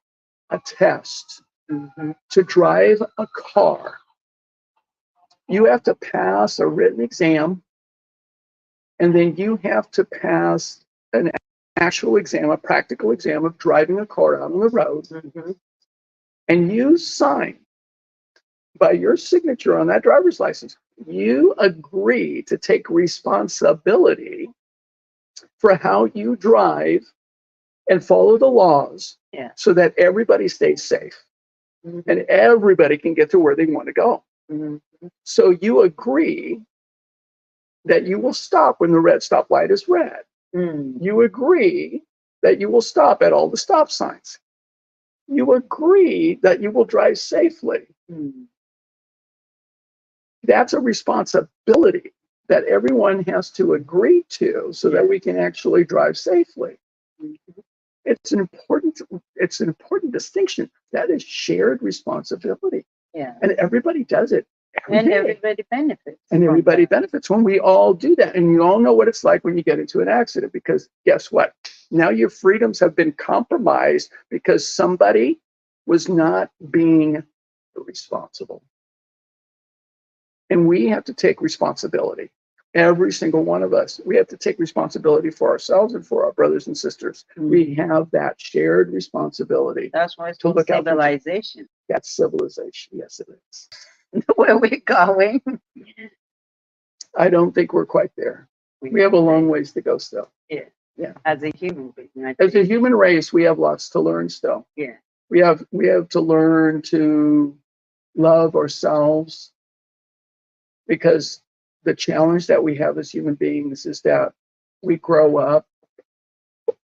[SPEAKER 1] a test to drive a car, you have to pass a written exam, and then you have to pass an actual exam, a practical exam of driving a car out on the road. And you sign by your signature on that driver's license, you agree to take responsibility for how you drive and follow the laws so that everybody stays safe and everybody can get to where they want to go. So you agree that you will stop when the red stop light is red. You agree that you will stop at all the stop signs. You agree that you will drive safely. That's a responsibility that everyone has to agree to so that we can actually drive safely. It's an important distinction. That is shared responsibility. Yeah. And everybody does it.
[SPEAKER 2] Everybody benefits.
[SPEAKER 1] And everybody benefits when we all do that. And you all know what it's like when you get into an accident, because guess what? Now your freedoms have been compromised because somebody was not being responsible. And we have to take responsibility. Every single one of us, we have to take responsibility for ourselves and for our brothers and sisters. We have that shared responsibility.
[SPEAKER 2] That's why it's called civilization.
[SPEAKER 1] That's civilization. Yes, it is.
[SPEAKER 2] where we're going.
[SPEAKER 1] I don't think we're quite there. We have a long ways to go still.
[SPEAKER 2] Yeah.
[SPEAKER 1] Yeah.
[SPEAKER 2] As a human being, I
[SPEAKER 1] As a
[SPEAKER 2] think.
[SPEAKER 1] human race, we have lots to learn still.
[SPEAKER 2] Yeah.
[SPEAKER 1] We have to learn to love ourselves, because the challenge that we have as human beings is that we grow up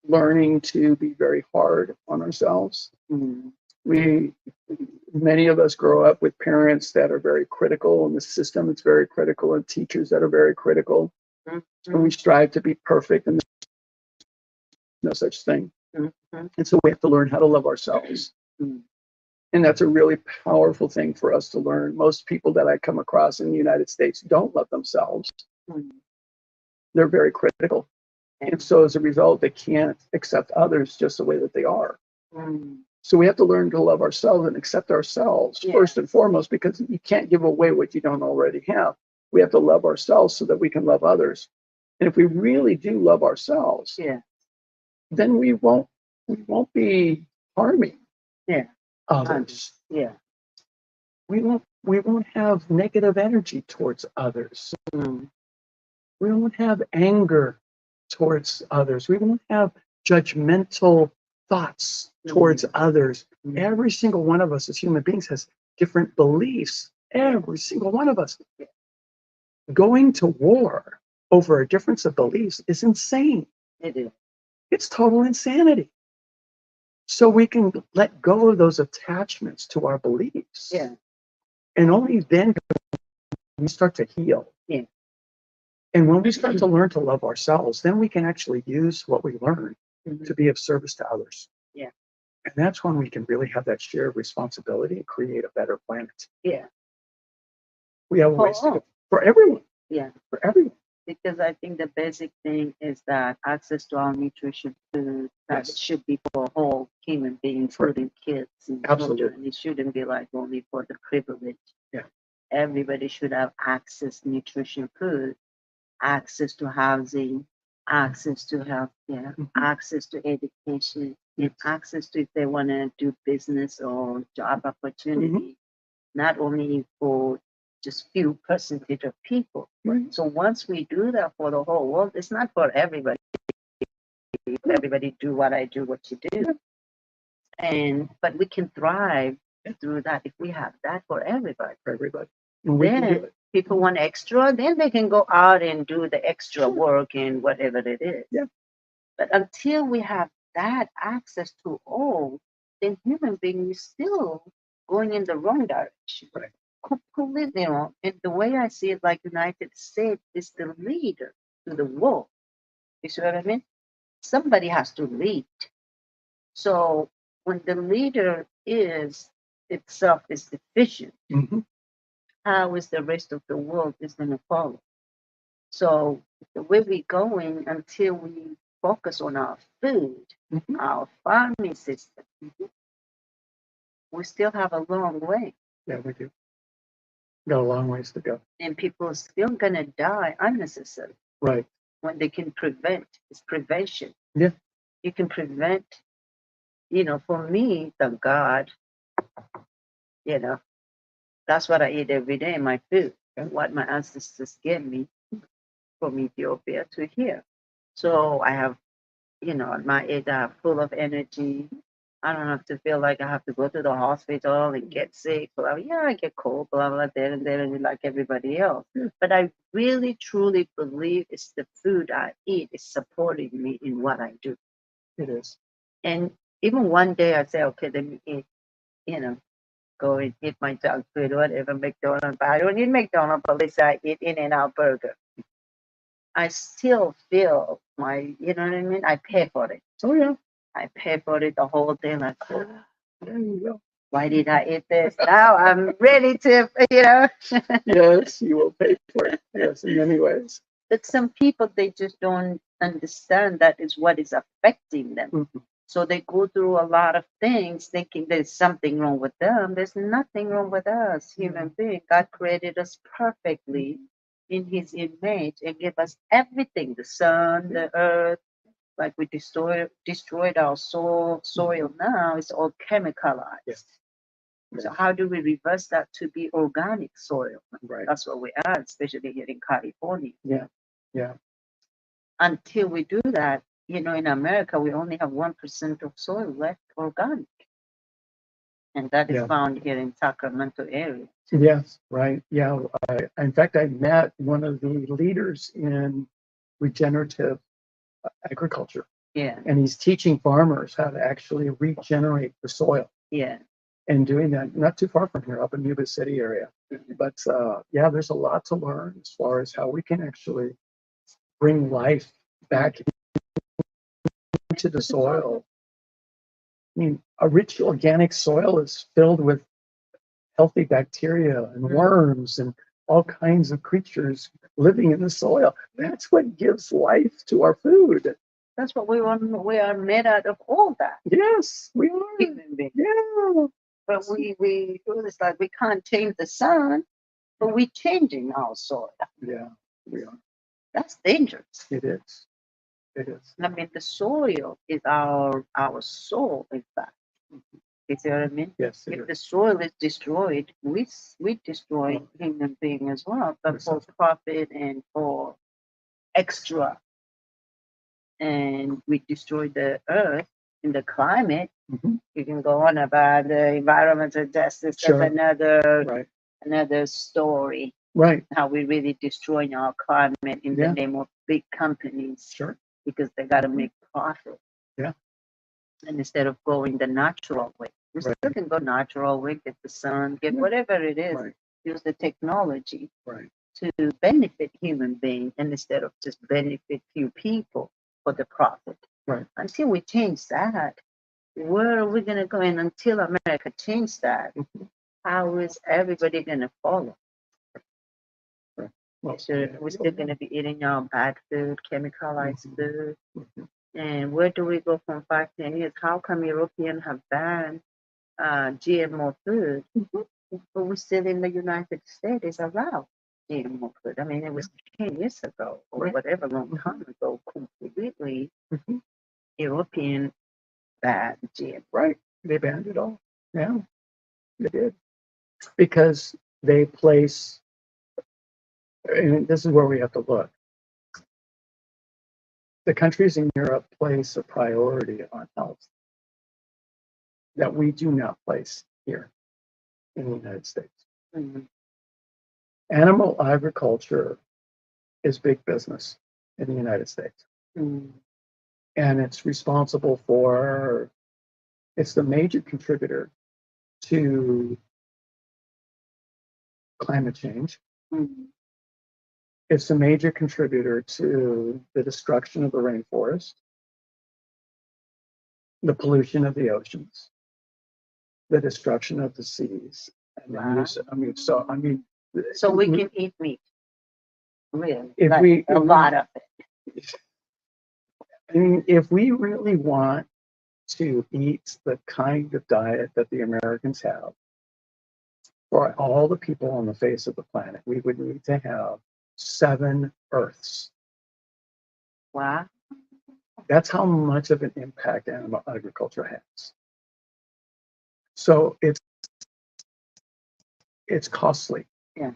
[SPEAKER 1] learning to be very hard on ourselves.
[SPEAKER 2] Mm.
[SPEAKER 1] We Many of us grow up with parents that are very critical, and the system is very critical, and teachers that are very critical, and we strive to be perfect, and there's no such thing.
[SPEAKER 2] Mm-hmm.
[SPEAKER 1] And so we have to learn how to love ourselves.
[SPEAKER 2] Mm-hmm.
[SPEAKER 1] And that's a really powerful thing for us to learn. Most people that I come across in the United States don't love themselves.
[SPEAKER 2] Mm-hmm.
[SPEAKER 1] They're very critical. And so as a result, they can't accept others just the way that they are.
[SPEAKER 2] Mm-hmm.
[SPEAKER 1] So we have to learn to love ourselves and accept ourselves first and foremost, because you can't give away what you don't already have. We have to love ourselves so that we can love others. And if we really do love ourselves, then we won't be harming others. We won't have negative energy towards others. We won't have anger towards others. We won't have judgmental thoughts towards others. Every single one of us as human beings has different beliefs. Every single one of us. Going to war over a difference of beliefs is insane.
[SPEAKER 2] It is.
[SPEAKER 1] It's total insanity. So we can let go of those attachments to our beliefs.
[SPEAKER 2] Yeah.
[SPEAKER 1] And only then can we start to heal.
[SPEAKER 2] Yeah.
[SPEAKER 1] And when we start to learn to love ourselves, then we can actually use what we learn to be of service to others.
[SPEAKER 2] Yeah.
[SPEAKER 1] And that's when we can really have that shared responsibility and create a better planet.
[SPEAKER 2] Yeah.
[SPEAKER 1] We have ways to go for everyone.
[SPEAKER 2] Yeah.
[SPEAKER 1] For everyone.
[SPEAKER 2] Because I think the basic thing is that access to our nutrition food that should be for all human beings, including kids and children. It shouldn't be like only for the privileged.
[SPEAKER 1] Yeah.
[SPEAKER 2] Everybody should have access to nutrition food, access to housing, access to healthcare, access to education, and access to if they want to do business or job opportunity, not only for just few percentage of people.
[SPEAKER 1] Right.
[SPEAKER 2] So once we do that for the whole world, it's not for everybody. Everybody do what I do, what you do. But we can thrive through that if we have that for everybody.
[SPEAKER 1] For everybody.
[SPEAKER 2] Then people want extra, then they can go out and do the extra work and whatever it is.
[SPEAKER 1] Yeah.
[SPEAKER 2] But until we have that access to all, then human beings still going in the wrong direction.
[SPEAKER 1] Right.
[SPEAKER 2] Completely wrong. And the way I see it, like United States is the leader to the world. You see what I mean? Somebody has to lead. So when the leader is itself is deficient, how is the rest of the world is going to follow? So the way we're going until we focus on our food, our farming system, we still have a long way.
[SPEAKER 1] Yeah, we do. Got a long ways to go.
[SPEAKER 2] And people are still going to die unnecessarily.
[SPEAKER 1] Right.
[SPEAKER 2] When they can prevent, it's prevention.
[SPEAKER 1] Yeah.
[SPEAKER 2] You can prevent, for me, thank God, that's what I eat every day, my food, and what my ancestors gave me from Ethiopia to here. So I have, at my age, I'm full of energy. I don't have to feel like I have to go to the hospital and get sick. Blah, yeah, I get cold, blah, blah, there and there, and like everybody else. But I really, truly believe it's the food I eat is supporting me in what I do.
[SPEAKER 1] It is.
[SPEAKER 2] And even one day I say, okay, let me eat, go and eat my junk food, whatever, McDonald's. But I don't eat McDonald's, but at least I eat In-N-Out burger. I still feel you know what I mean? I pay for it.
[SPEAKER 1] Oh, yeah.
[SPEAKER 2] I pay for it the whole day. Like,
[SPEAKER 1] there you go.
[SPEAKER 2] Why did I eat this? Now I'm ready to,
[SPEAKER 1] Yes, you will pay for it. Yes, in many ways.
[SPEAKER 2] But some people, they just don't understand that is what is affecting them. So they go through a lot of things thinking there's something wrong with them. There's nothing wrong with us, human beings. God created us perfectly in his image and gave us everything, the sun, the earth. Like we destroyed our soil now, it's all chemicalized. So how do we reverse that to be organic soil?
[SPEAKER 1] Right.
[SPEAKER 2] That's what we are, especially here in California.
[SPEAKER 1] Yeah. Yeah.
[SPEAKER 2] Until we do that, in America, we only have 1% of soil left organic. And that is
[SPEAKER 1] Yeah.
[SPEAKER 2] found here in Sacramento area.
[SPEAKER 1] Yes, right. Yeah. In fact, I met one of the leaders in regenerative agriculture,
[SPEAKER 2] Yeah,
[SPEAKER 1] and he's teaching farmers how to actually regenerate the soil
[SPEAKER 2] yeah.
[SPEAKER 1] and doing that not too far from here, up in Yuba City area. But yeah, there's a lot to learn as far as how we can actually bring life back into the soil. I mean, a rich organic soil is filled with healthy bacteria and worms and all kinds of creatures living in the soil. That's what gives life to our food.
[SPEAKER 2] That's what we want. We are made out of all that.
[SPEAKER 1] Yes, we are.
[SPEAKER 2] Human beings.
[SPEAKER 1] Yeah.
[SPEAKER 2] But it's like we can't change the sun, but we're changing our soil.
[SPEAKER 1] Yeah, we are.
[SPEAKER 2] That's dangerous.
[SPEAKER 1] It is. It is.
[SPEAKER 2] I mean, the soil is our soul, in fact. You see what I mean?
[SPEAKER 1] Yes.
[SPEAKER 2] If the soil is destroyed, we destroy human being as well, but for profit and for extra. And we destroy the earth and the climate.
[SPEAKER 1] Mhm.
[SPEAKER 2] You can go on about the environmental justice.
[SPEAKER 1] Sure.
[SPEAKER 2] That's
[SPEAKER 1] Right.
[SPEAKER 2] another story.
[SPEAKER 1] Right.
[SPEAKER 2] How we really destroying our climate in the name of big companies.
[SPEAKER 1] Sure.
[SPEAKER 2] Because they got to make profit.
[SPEAKER 1] Yeah.
[SPEAKER 2] And instead of going the natural way, we still can go natural way, get the sun, get whatever it is, use the technology to benefit human beings, and instead of just benefit few people for the profit.
[SPEAKER 1] Right.
[SPEAKER 2] Until we change that, where are we going to go? And until America change that, how is everybody going to follow?
[SPEAKER 1] Right. Well,
[SPEAKER 2] So we're still going to be eating our bad food, chemicalized food. And where do we go from 5-10 years? How come Europeans have banned GMO food, but we're still in the United States is allowed GMO food? I mean, it was 10 years ago or whatever long time ago, completely European banned GMO.
[SPEAKER 1] Right. They banned it all. Yeah, they did. Because they place, and this is where we have to look. The countries in Europe place a priority on health that we do not place here in the United States. Animal agriculture is big business in the United States. And it's responsible for, it's the major contributor to climate change. It's a major contributor to the destruction of the rainforest, the pollution of the oceans, the destruction of the seas.
[SPEAKER 2] So we can eat meat. Really?
[SPEAKER 1] If
[SPEAKER 2] like a lot of it.
[SPEAKER 1] I mean, if we really want to eat the kind of diet that the Americans have for all the people on the face of the planet, we would need to have 7 Earths.
[SPEAKER 2] Wow.
[SPEAKER 1] That's how much of an impact animal agriculture has. So it's costly.
[SPEAKER 2] Yeah.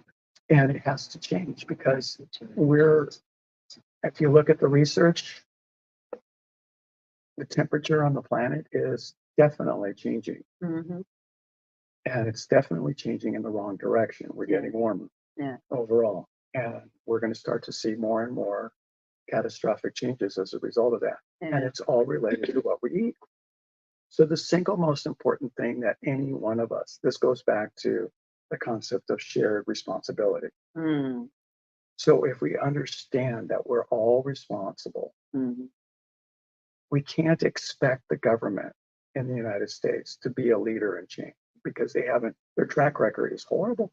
[SPEAKER 1] And it has to change because if you look at the research, the temperature on the planet is definitely changing. And it's definitely changing in the wrong direction. We're getting warmer overall. And we're going to start to see more and more catastrophic changes as a result of that. And it's all related to what we eat. So the single most important thing that any one of us, this goes back to the concept of shared responsibility. So if we understand that we're all responsible, we can't expect the government in the United States to be a leader in change because their track record is horrible.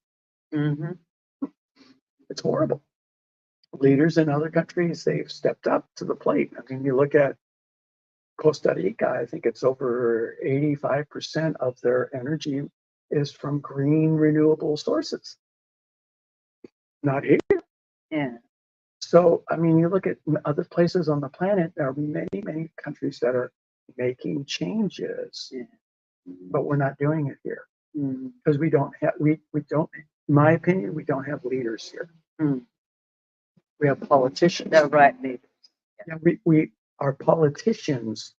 [SPEAKER 1] It's horrible. Leaders in other countries, they've stepped up to the plate. I mean, you look at Costa Rica, I think it's over 85% of their energy is from green renewable sources. Not here.
[SPEAKER 2] Yeah.
[SPEAKER 1] So, I mean, you look at other places on the planet, there are many, many countries that are making changes, but we're not doing it here. because we don't, in my opinion, we don't have leaders here.
[SPEAKER 2] Mm.
[SPEAKER 1] We have politicians.
[SPEAKER 2] The right leaders.
[SPEAKER 1] Yeah, our politicians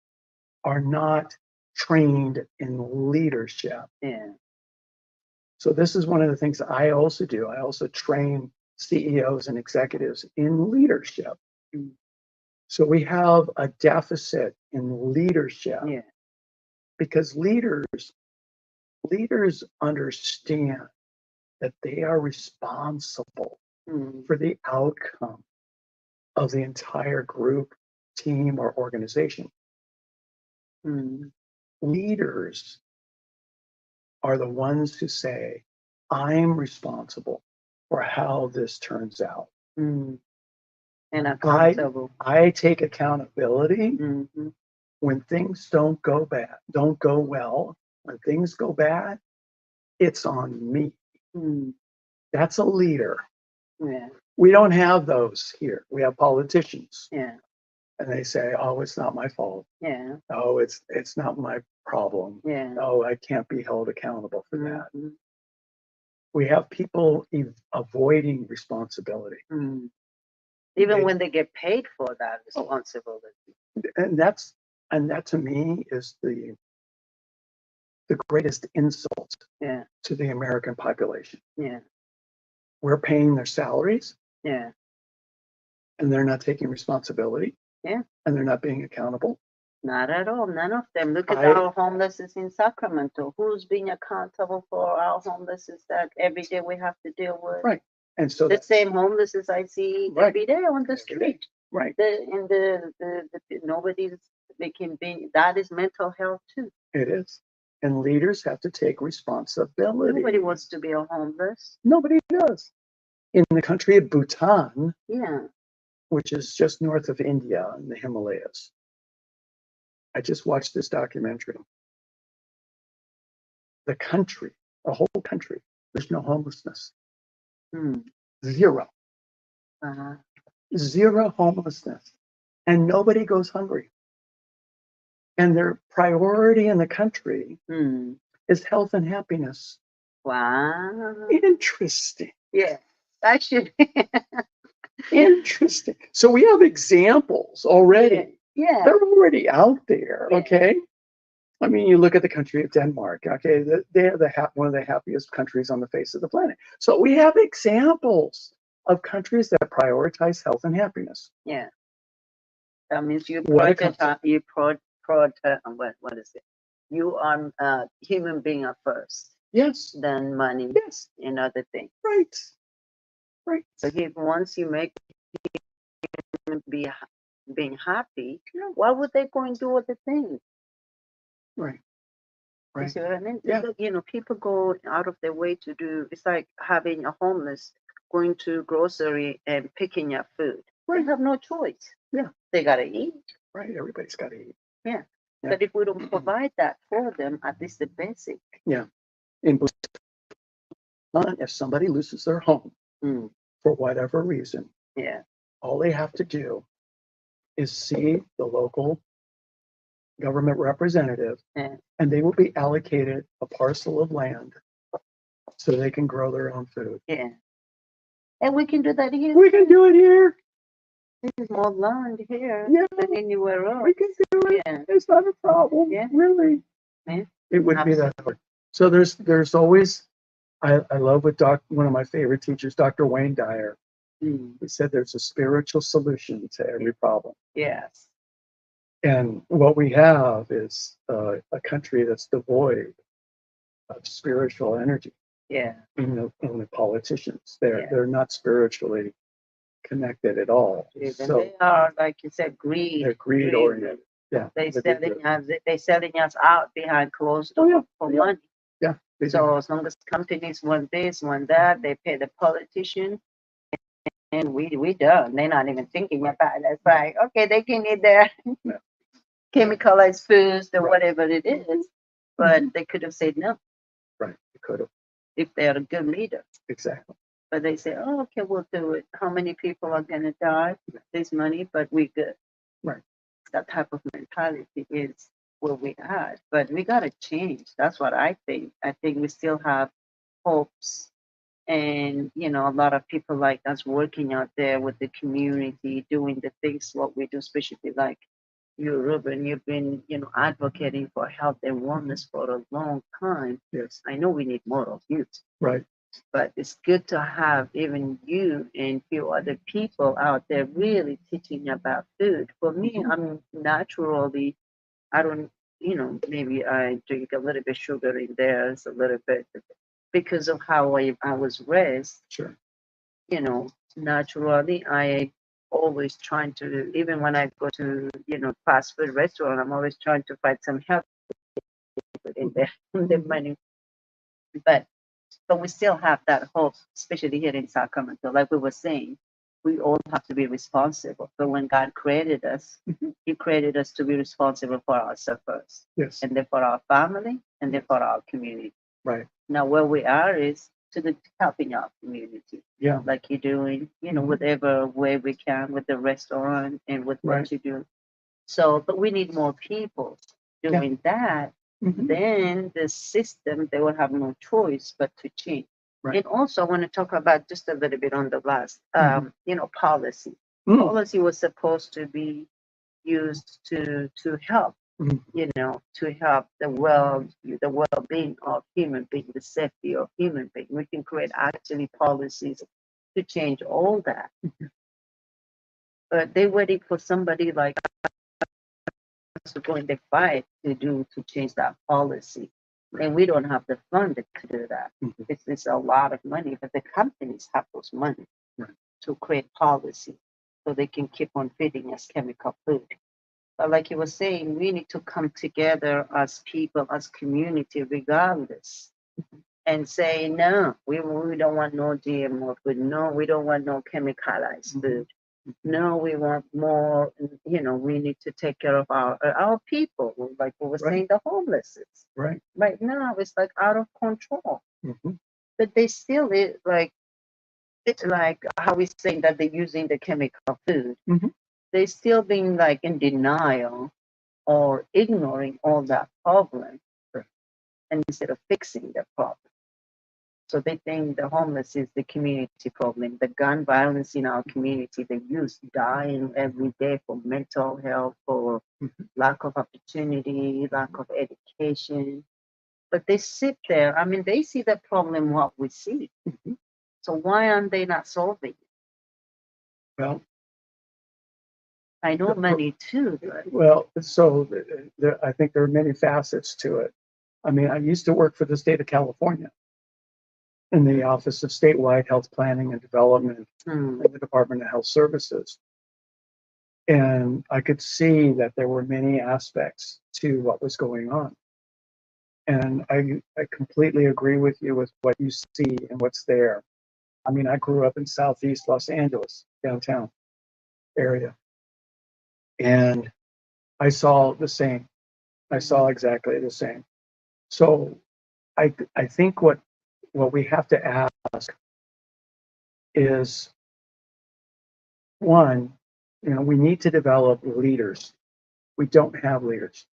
[SPEAKER 1] are not trained in leadership.
[SPEAKER 2] Yeah.
[SPEAKER 1] So this is one of the things that I also do. I also train CEOs and executives in leadership.
[SPEAKER 2] Mm.
[SPEAKER 1] So we have a deficit in leadership
[SPEAKER 2] Yeah.
[SPEAKER 1] because leaders understand that they are responsible
[SPEAKER 2] Mm.
[SPEAKER 1] for the outcome of the entire group, team, or organization.
[SPEAKER 2] Mm.
[SPEAKER 1] Leaders are the ones who say, I'm responsible for how this turns out.
[SPEAKER 2] Mm. And accountable.
[SPEAKER 1] I take accountability
[SPEAKER 2] Mm-hmm.
[SPEAKER 1] when things don't go well. When things go bad, it's on me.
[SPEAKER 2] Mm.
[SPEAKER 1] That's a leader.
[SPEAKER 2] Yeah.
[SPEAKER 1] We don't have those here. We have politicians,
[SPEAKER 2] Yeah.
[SPEAKER 1] and they say, "Oh, it's not my fault.
[SPEAKER 2] Yeah.
[SPEAKER 1] Oh, it's not my problem.
[SPEAKER 2] Yeah.
[SPEAKER 1] Oh, I can't be held accountable for that."
[SPEAKER 2] Mm-hmm.
[SPEAKER 1] We have people avoiding responsibility,
[SPEAKER 2] Mm. Even
[SPEAKER 1] They-
[SPEAKER 2] when they get paid for that responsibility.
[SPEAKER 1] and that to me is the greatest insult
[SPEAKER 2] Yeah.
[SPEAKER 1] to the American population.
[SPEAKER 2] Yeah.
[SPEAKER 1] We're paying their salaries,
[SPEAKER 2] Yeah.
[SPEAKER 1] and they're not taking responsibility.
[SPEAKER 2] Yeah.
[SPEAKER 1] And they're not being accountable.
[SPEAKER 2] Not at all. None of them. Look at
[SPEAKER 1] I-
[SPEAKER 2] our homelesses in Sacramento. Who's being accountable for our homelesses that every day we have to deal with?
[SPEAKER 1] Right. And so
[SPEAKER 2] The same homelesses I see
[SPEAKER 1] Right.
[SPEAKER 2] every day on the
[SPEAKER 1] Every
[SPEAKER 2] street.
[SPEAKER 1] right.
[SPEAKER 2] Nobody's making being that is mental health too.
[SPEAKER 1] It is. And leaders have to take responsibility.
[SPEAKER 2] Nobody wants to be a homeless.
[SPEAKER 1] Nobody does. In the country of Bhutan,
[SPEAKER 2] Yeah.
[SPEAKER 1] which is just north of India in the Himalayas, I just watched this documentary. The whole country, there's no homelessness.
[SPEAKER 2] Hmm.
[SPEAKER 1] Zero.
[SPEAKER 2] Uh-huh.
[SPEAKER 1] Zero homelessness. And nobody goes hungry. And their priority in the country
[SPEAKER 2] Hmm.
[SPEAKER 1] is health and happiness.
[SPEAKER 2] Wow.
[SPEAKER 1] Interesting.
[SPEAKER 2] Yeah. That should.
[SPEAKER 1] Interesting. So we have examples already.
[SPEAKER 2] Yeah.
[SPEAKER 1] They're already out there.
[SPEAKER 2] Yeah.
[SPEAKER 1] Okay. I mean, you look at the country of Denmark. Okay, they're one of the happiest countries on the face of the planet. So we have examples of countries that prioritize health and happiness.
[SPEAKER 2] Yeah. That means you
[SPEAKER 1] What a
[SPEAKER 2] project
[SPEAKER 1] concept.
[SPEAKER 2] what is it? You are human being are first,
[SPEAKER 1] Yes.
[SPEAKER 2] then money
[SPEAKER 1] Yes.
[SPEAKER 2] and other things.
[SPEAKER 1] Right. Right.
[SPEAKER 2] So if once you make human being happy,
[SPEAKER 1] Yeah.
[SPEAKER 2] why would they go and do other things?
[SPEAKER 1] Right.
[SPEAKER 2] You
[SPEAKER 1] Right.
[SPEAKER 2] see what I mean?
[SPEAKER 1] Yeah.
[SPEAKER 2] Look, people go out of their way to do. It's like having a homeless going to grocery and picking up food.
[SPEAKER 1] Right.
[SPEAKER 2] They have no choice.
[SPEAKER 1] Yeah.
[SPEAKER 2] They gotta eat.
[SPEAKER 1] Right. Everybody's got to eat.
[SPEAKER 2] Yeah.
[SPEAKER 1] Yeah.
[SPEAKER 2] But if we don't provide that for them, at least the basic.
[SPEAKER 1] Yeah. In Bhutan, if somebody loses their home
[SPEAKER 2] Mm.
[SPEAKER 1] for whatever reason,
[SPEAKER 2] Yeah.
[SPEAKER 1] all they have to do is see the local government representative,
[SPEAKER 2] Yeah.
[SPEAKER 1] and they will be allocated a parcel of land so they can grow their own food.
[SPEAKER 2] Yeah. And we can do that here.
[SPEAKER 1] We can do it here.
[SPEAKER 2] There's more land here
[SPEAKER 1] Yeah.
[SPEAKER 2] than anywhere else.
[SPEAKER 1] We can do it.
[SPEAKER 2] Yeah.
[SPEAKER 1] It's not a problem.
[SPEAKER 2] Yeah.
[SPEAKER 1] Really.
[SPEAKER 2] Yeah.
[SPEAKER 1] It would be that hard. So there's always, I love what one of my favorite teachers, Dr. Wayne Dyer,
[SPEAKER 2] Mm.
[SPEAKER 1] he said there's a spiritual solution to every problem.
[SPEAKER 2] Yes.
[SPEAKER 1] And what we have is a country that's devoid of spiritual energy.
[SPEAKER 2] Yeah.
[SPEAKER 1] In the politicians, they're
[SPEAKER 2] Yeah.
[SPEAKER 1] they're not spiritually connected at all.
[SPEAKER 2] Even
[SPEAKER 1] So
[SPEAKER 2] they are, like you said, greed.
[SPEAKER 1] they're greed oriented. Yeah.
[SPEAKER 2] They
[SPEAKER 1] but they're
[SPEAKER 2] selling us out behind closed
[SPEAKER 1] Oh, yeah.
[SPEAKER 2] doors for
[SPEAKER 1] Yeah.
[SPEAKER 2] money.
[SPEAKER 1] Yeah. They do.
[SPEAKER 2] So as long as companies want this, want that, they pay the politician, and we done. They're not even thinking about it. It's like, okay, they can eat their
[SPEAKER 1] Yeah.
[SPEAKER 2] chemicalized foods or
[SPEAKER 1] Right.
[SPEAKER 2] whatever it is, but they could have said no
[SPEAKER 1] Right. You could have.
[SPEAKER 2] if they're a good leader.
[SPEAKER 1] Exactly.
[SPEAKER 2] But they say, oh, okay, we'll do it. How many people are gonna die? This money, but we good.
[SPEAKER 1] Right.
[SPEAKER 2] That type of mentality is where we are. But we gotta change. That's what I think. I think we still have hopes. And, a lot of people like us working out there with the community, doing the things what we do, especially like you, Ruben, you've been, advocating for health and wellness for a long time.
[SPEAKER 1] Yes.
[SPEAKER 2] I know we need more of you,
[SPEAKER 1] Right.
[SPEAKER 2] but it's good to have even you and few other people out there really teaching about food. For me, I'm naturally, I don't, maybe I drink a little bit sugar in there, it's a little bit because of how I was raised.
[SPEAKER 1] Sure.
[SPEAKER 2] Naturally, I always trying to, even when I go to, fast food restaurant, I'm always trying to find some health food in there, in the menu. But but we still have that hope, especially here in Sacramento. Like we were saying, we all have to be responsible. But when God created us, He created us to be responsible for ourselves first,
[SPEAKER 1] Yes.
[SPEAKER 2] and then for our family, and then for our community.
[SPEAKER 1] Right.
[SPEAKER 2] Now, where we are is to the helping our community.
[SPEAKER 1] Yeah.
[SPEAKER 2] Like you're doing, whatever way we can with the restaurant and with what
[SPEAKER 1] Right.
[SPEAKER 2] you do. So, but we need more people doing that. Then the system, they will have no choice but to change.
[SPEAKER 1] Right.
[SPEAKER 2] And also, I want to talk about just a little bit on the last, policy.
[SPEAKER 1] Mm.
[SPEAKER 2] Policy was supposed to be used to help, to help the well-being of human being, the safety of human being. We can create actually policies to change all that. But they're waiting for somebody like us to go in the fight to change that policy. And we don't have the fund to do that. It's a lot of money, but the companies have those money to create policy so they can keep on feeding us chemical food. But like you were saying, we need to come together as people, as community, regardless, and say, no, we don't want no GMO food. No, we don't want no chemicalized food. No, we want more, we need to take care of our people, like we were saying, the homeless.
[SPEAKER 1] Right.
[SPEAKER 2] Right now, it's like out of control. But they still, it's like how we saying that they're using the chemical food. They still being like in denial or ignoring all that problem, and instead of fixing the problem. So they think the homeless is the community problem, the gun violence in our community, the youth dying every day for mental health, for lack of opportunity, lack of education. But they sit there. I mean, they see the problem what we see. So why aren't they not solving it?
[SPEAKER 1] Well,
[SPEAKER 2] I know many too. But
[SPEAKER 1] well, so I think there are many facets to it. I mean, I used to work for the state of California in the Office of Statewide Health Planning and Development in the Department of Health Services. And I could see that there were many aspects to what was going on. And I completely agree with you with what you see and what's there. I mean, I grew up in Southeast Los Angeles, downtown area. And I saw the same. I saw exactly the same. So I think what we have to ask is, one, we need to develop leaders. We don't have leaders.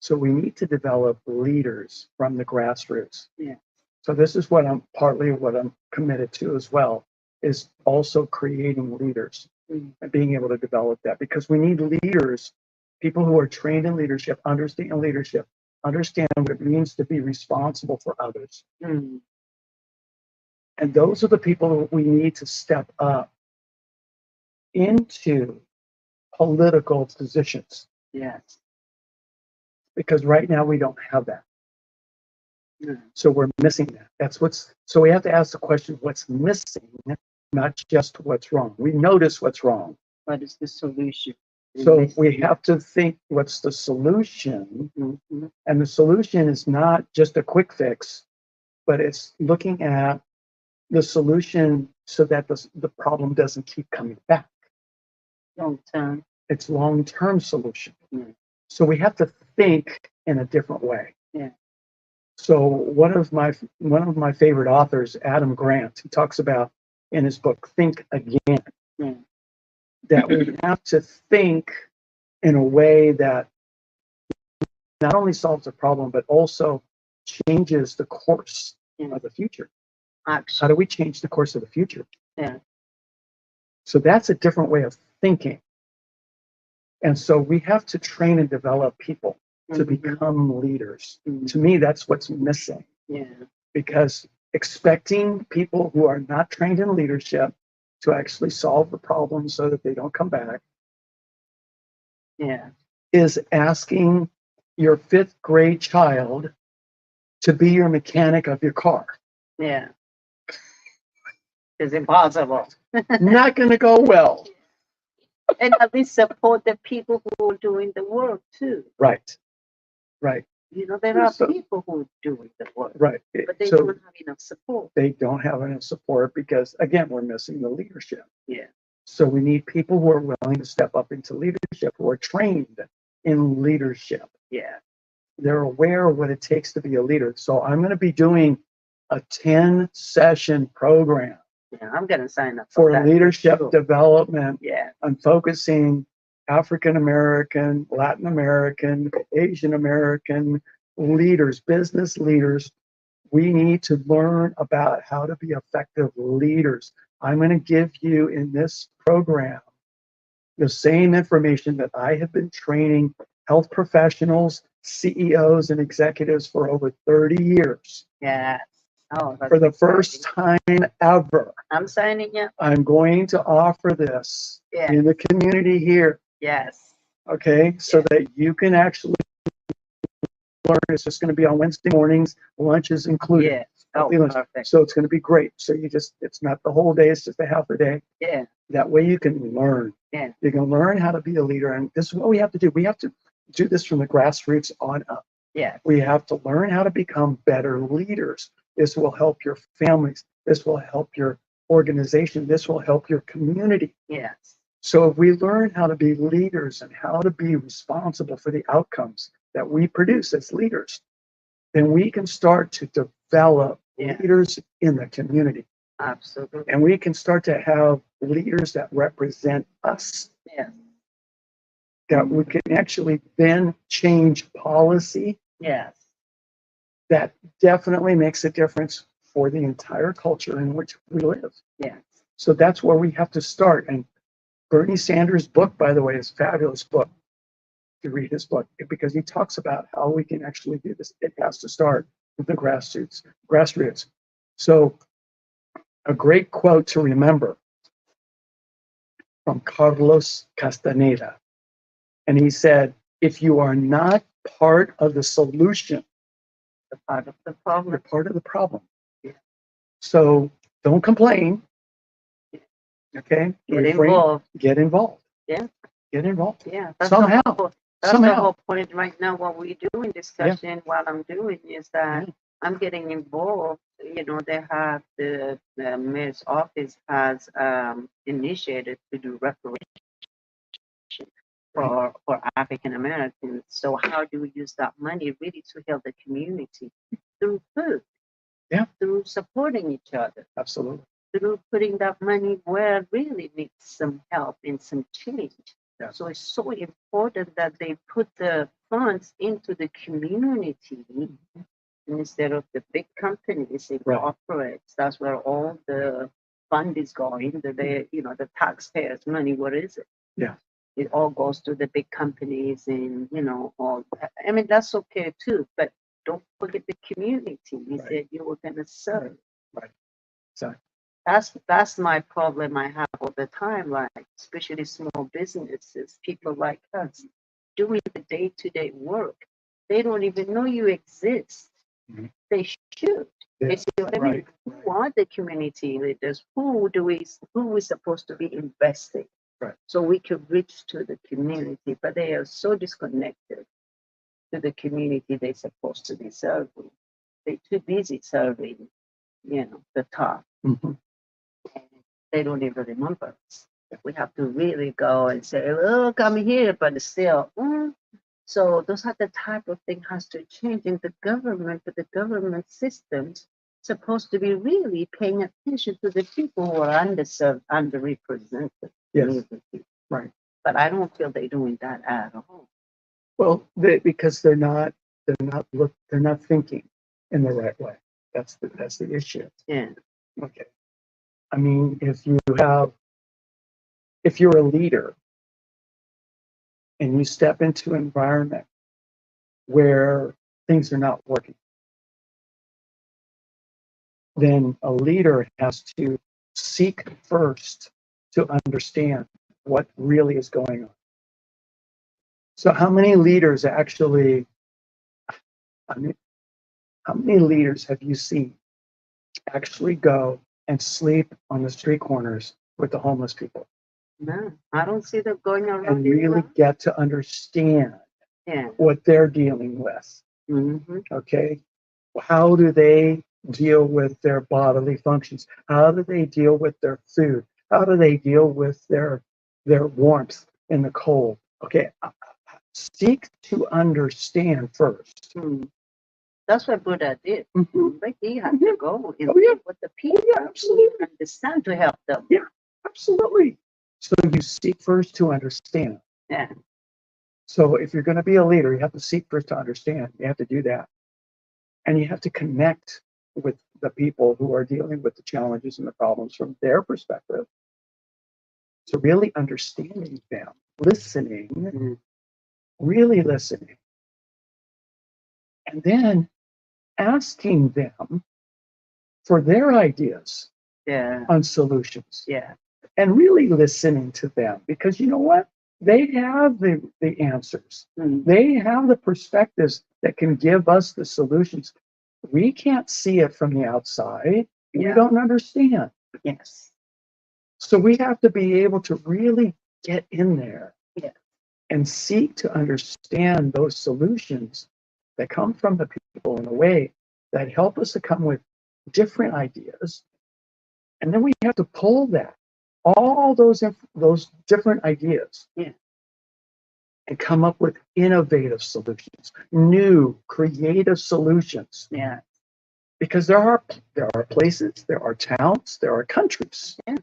[SPEAKER 1] So we need to develop leaders from the grassroots.
[SPEAKER 2] Yeah.
[SPEAKER 1] So this is partly what I'm committed to as well, is also creating leaders and being able to develop that, because we need leaders, people who are trained in leadership, understand what it means to be responsible for others. And those are the people that we need to step up into political positions.
[SPEAKER 2] yes.
[SPEAKER 1] Because right now we don't have that. So we're missing that. So we have to ask the question, what's missing, not just what's wrong. We notice what's wrong.
[SPEAKER 2] What is the solution?
[SPEAKER 1] So we have to think, what's the solution? And the solution is not just a quick fix, but it's looking at the solution so that the problem doesn't keep coming back.
[SPEAKER 2] Long term.
[SPEAKER 1] It's long-term solution. So we have to think in a different way.
[SPEAKER 2] Yeah.
[SPEAKER 1] So one of my favorite authors, Adam Grant, he talks about in his book Think Again, that we have to think in a way that not only solves the problem but also changes the course of the future.
[SPEAKER 2] Actually,
[SPEAKER 1] How do we change the course of the future?
[SPEAKER 2] yeah.
[SPEAKER 1] So that's a different way of thinking. And so we have to train and develop people to
[SPEAKER 2] Mhm.
[SPEAKER 1] become leaders.
[SPEAKER 2] Mhm.
[SPEAKER 1] To me, that's what's missing,
[SPEAKER 2] Yeah.
[SPEAKER 1] because expecting people who are not trained in leadership to actually solve the problem so that they don't come back
[SPEAKER 2] Yeah.
[SPEAKER 1] is asking your fifth grade child to be your mechanic of your car.
[SPEAKER 2] Yeah. It's impossible.
[SPEAKER 1] Not going to go well.
[SPEAKER 2] And at least support the people who are doing the work too.
[SPEAKER 1] Right, right,
[SPEAKER 2] You know, there are
[SPEAKER 1] So-
[SPEAKER 2] people who are doing the work,
[SPEAKER 1] right.
[SPEAKER 2] but they
[SPEAKER 1] So
[SPEAKER 2] don't have enough support.
[SPEAKER 1] they don't have enough support because, again, we're missing the leadership.
[SPEAKER 2] Yeah.
[SPEAKER 1] So we need people who are willing to step up into leadership, who are trained in leadership.
[SPEAKER 2] Yeah.
[SPEAKER 1] They're aware of what it takes to be a leader. So I'm going to be doing a 10-session program
[SPEAKER 2] Yeah. I'm gonna sign up
[SPEAKER 1] for
[SPEAKER 2] that.
[SPEAKER 1] leadership
[SPEAKER 2] Sure.
[SPEAKER 1] development.
[SPEAKER 2] Yeah.
[SPEAKER 1] I'm focusing African American, Latin American, Asian American leaders, business leaders. We need to learn about how to be effective leaders. I'm going to give you in this program the same information that I have been training health professionals, CEOs, and executives for over 30 years.
[SPEAKER 2] Yeah. Oh, that's
[SPEAKER 1] For the
[SPEAKER 2] exciting.
[SPEAKER 1] first time ever,
[SPEAKER 2] I'm signing up.
[SPEAKER 1] I'm going to offer this
[SPEAKER 2] Yeah.
[SPEAKER 1] in the community here,
[SPEAKER 2] Yes.
[SPEAKER 1] okay? So
[SPEAKER 2] Yeah.
[SPEAKER 1] that you can actually learn. It's just going to be on Wednesday mornings, lunch is included.
[SPEAKER 2] Yes. Oh,
[SPEAKER 1] Healthy lunch.
[SPEAKER 2] perfect.
[SPEAKER 1] So it's going to be great. So it's not the whole day, it's just a half a day.
[SPEAKER 2] Yeah.
[SPEAKER 1] That way you can learn.
[SPEAKER 2] Yeah.
[SPEAKER 1] You can learn how to be a leader. And this is what we have to do. We have to do this from the grassroots on up.
[SPEAKER 2] Yeah.
[SPEAKER 1] We have to learn how to become better leaders. This will help your families. This will help your organization. This will help your community.
[SPEAKER 2] Yes.
[SPEAKER 1] So if we learn how to be leaders and how to be responsible for the outcomes that we produce as leaders, then we can start to develop
[SPEAKER 2] Yeah.
[SPEAKER 1] leaders in the community.
[SPEAKER 2] Absolutely.
[SPEAKER 1] And we can start to have leaders that represent us,
[SPEAKER 2] Yeah.
[SPEAKER 1] that we can actually then change policy
[SPEAKER 2] Yes.
[SPEAKER 1] that definitely makes a difference for the entire culture in which we live.
[SPEAKER 2] Yes.
[SPEAKER 1] So that's where we have to start. And Bernie Sanders' book, by the way, is a fabulous book. To read his book, because he talks about how we can actually do this. It has to start with the grassroots. So a great quote to remember from Carlos Castaneda. And he said, if you are not part of the solution,
[SPEAKER 2] The part of the
[SPEAKER 1] you're
[SPEAKER 2] problem.
[SPEAKER 1] part of the problem.
[SPEAKER 2] Yeah.
[SPEAKER 1] So don't complain. Okay?
[SPEAKER 2] Get
[SPEAKER 1] Refrain.
[SPEAKER 2] involved.
[SPEAKER 1] Get involved.
[SPEAKER 2] Yeah.
[SPEAKER 1] Get involved.
[SPEAKER 2] Yeah.
[SPEAKER 1] Somehow.
[SPEAKER 2] That's the
[SPEAKER 1] Somehow.
[SPEAKER 2] whole point right now. What we do in discussion while I'm doing is that
[SPEAKER 1] Yeah.
[SPEAKER 2] I'm getting involved. You know, they have the mayor's office has initiated to do reparation for African Americans. So how do we use that money really to help the community through food?
[SPEAKER 1] Yeah.
[SPEAKER 2] Through supporting each other.
[SPEAKER 1] Absolutely.
[SPEAKER 2] Through putting that money where it really needs some help and some change.
[SPEAKER 1] Yeah.
[SPEAKER 2] So it's so important that they put the funds into the community instead of the big companies and
[SPEAKER 1] Right.
[SPEAKER 2] corporates. That's where all the fund is going. The taxpayers' money. What is it?
[SPEAKER 1] Yeah.
[SPEAKER 2] It all goes to the big companies, and all. I mean, that's okay too, but don't forget the community. You
[SPEAKER 1] Right.
[SPEAKER 2] said you were going to serve.
[SPEAKER 1] Right. So
[SPEAKER 2] That's my problem I have all the time, like especially small businesses, people like us doing the day-to-day work. They don't even know you exist.
[SPEAKER 1] Mhm.
[SPEAKER 2] They should.
[SPEAKER 1] Yeah.
[SPEAKER 2] You see what I mean?
[SPEAKER 1] Right.
[SPEAKER 2] Who are the community leaders? Who we supposed to be investing?
[SPEAKER 1] Right.
[SPEAKER 2] So we could reach to the community, but they are so disconnected to the community they're supposed to be serving. They're too busy serving, the top.
[SPEAKER 1] Mhm.
[SPEAKER 2] They don't even remember us. We have to really go and say, look, I'm here, but still. So those are the type of thing has to change in the government, but the government systems supposed to be really paying attention to the people who are underserved, underrepresented.
[SPEAKER 1] Yes. Right.
[SPEAKER 2] But I don't feel they're doing that at all.
[SPEAKER 1] Well, because they're not thinking in the right way. That's the issue.
[SPEAKER 2] Yeah.
[SPEAKER 1] Okay. I mean, if you're a leader and you step into an environment where things are not working, then a leader has to seek first to understand what really is going on. So how many leaders actually, I mean, how many leaders have you seen actually go and sleep on the street corners with the homeless people
[SPEAKER 2] No, I don't see them going
[SPEAKER 1] and
[SPEAKER 2] around
[SPEAKER 1] really get to understand
[SPEAKER 2] Yeah.
[SPEAKER 1] what they're dealing with?
[SPEAKER 2] Mm-hmm.
[SPEAKER 1] Okay. How do they deal with their bodily functions? How do they deal with their food? How do they deal with their warmth in the cold? Okay. Seek to understand first.
[SPEAKER 2] Mm. That's what Buddha did.
[SPEAKER 1] Mhm.
[SPEAKER 2] But he had to go and
[SPEAKER 1] Oh, yeah.
[SPEAKER 2] live with the people
[SPEAKER 1] Yeah, absolutely.
[SPEAKER 2] and understand to help them.
[SPEAKER 1] Yeah, absolutely. So you seek first to understand.
[SPEAKER 2] Yeah.
[SPEAKER 1] So if you're going to be a leader, you have to seek first to understand. You have to do that. And you have to connect with the people who are dealing with the challenges and the problems from their perspective. So really understanding them, listening,
[SPEAKER 2] Mm.
[SPEAKER 1] really listening, and then asking them for their ideas
[SPEAKER 2] Yeah.
[SPEAKER 1] on solutions.
[SPEAKER 2] Yeah.
[SPEAKER 1] And really listening to them, because you know what? They have the answers.
[SPEAKER 2] Mm.
[SPEAKER 1] They have the perspectives that can give us the solutions. We can't see it from the outside. We
[SPEAKER 2] Yeah.
[SPEAKER 1] don't understand.
[SPEAKER 2] Yes.
[SPEAKER 1] So we have to be able to really get in there
[SPEAKER 2] Yeah.
[SPEAKER 1] and seek to understand those solutions that come from the people in a way that help us to come with different ideas. And then we have to pull that, all those different ideas,
[SPEAKER 2] Yeah.
[SPEAKER 1] and come up with innovative solutions, new, creative solutions.
[SPEAKER 2] Yeah.
[SPEAKER 1] Because there are places, there are towns, there are countries
[SPEAKER 2] Yeah.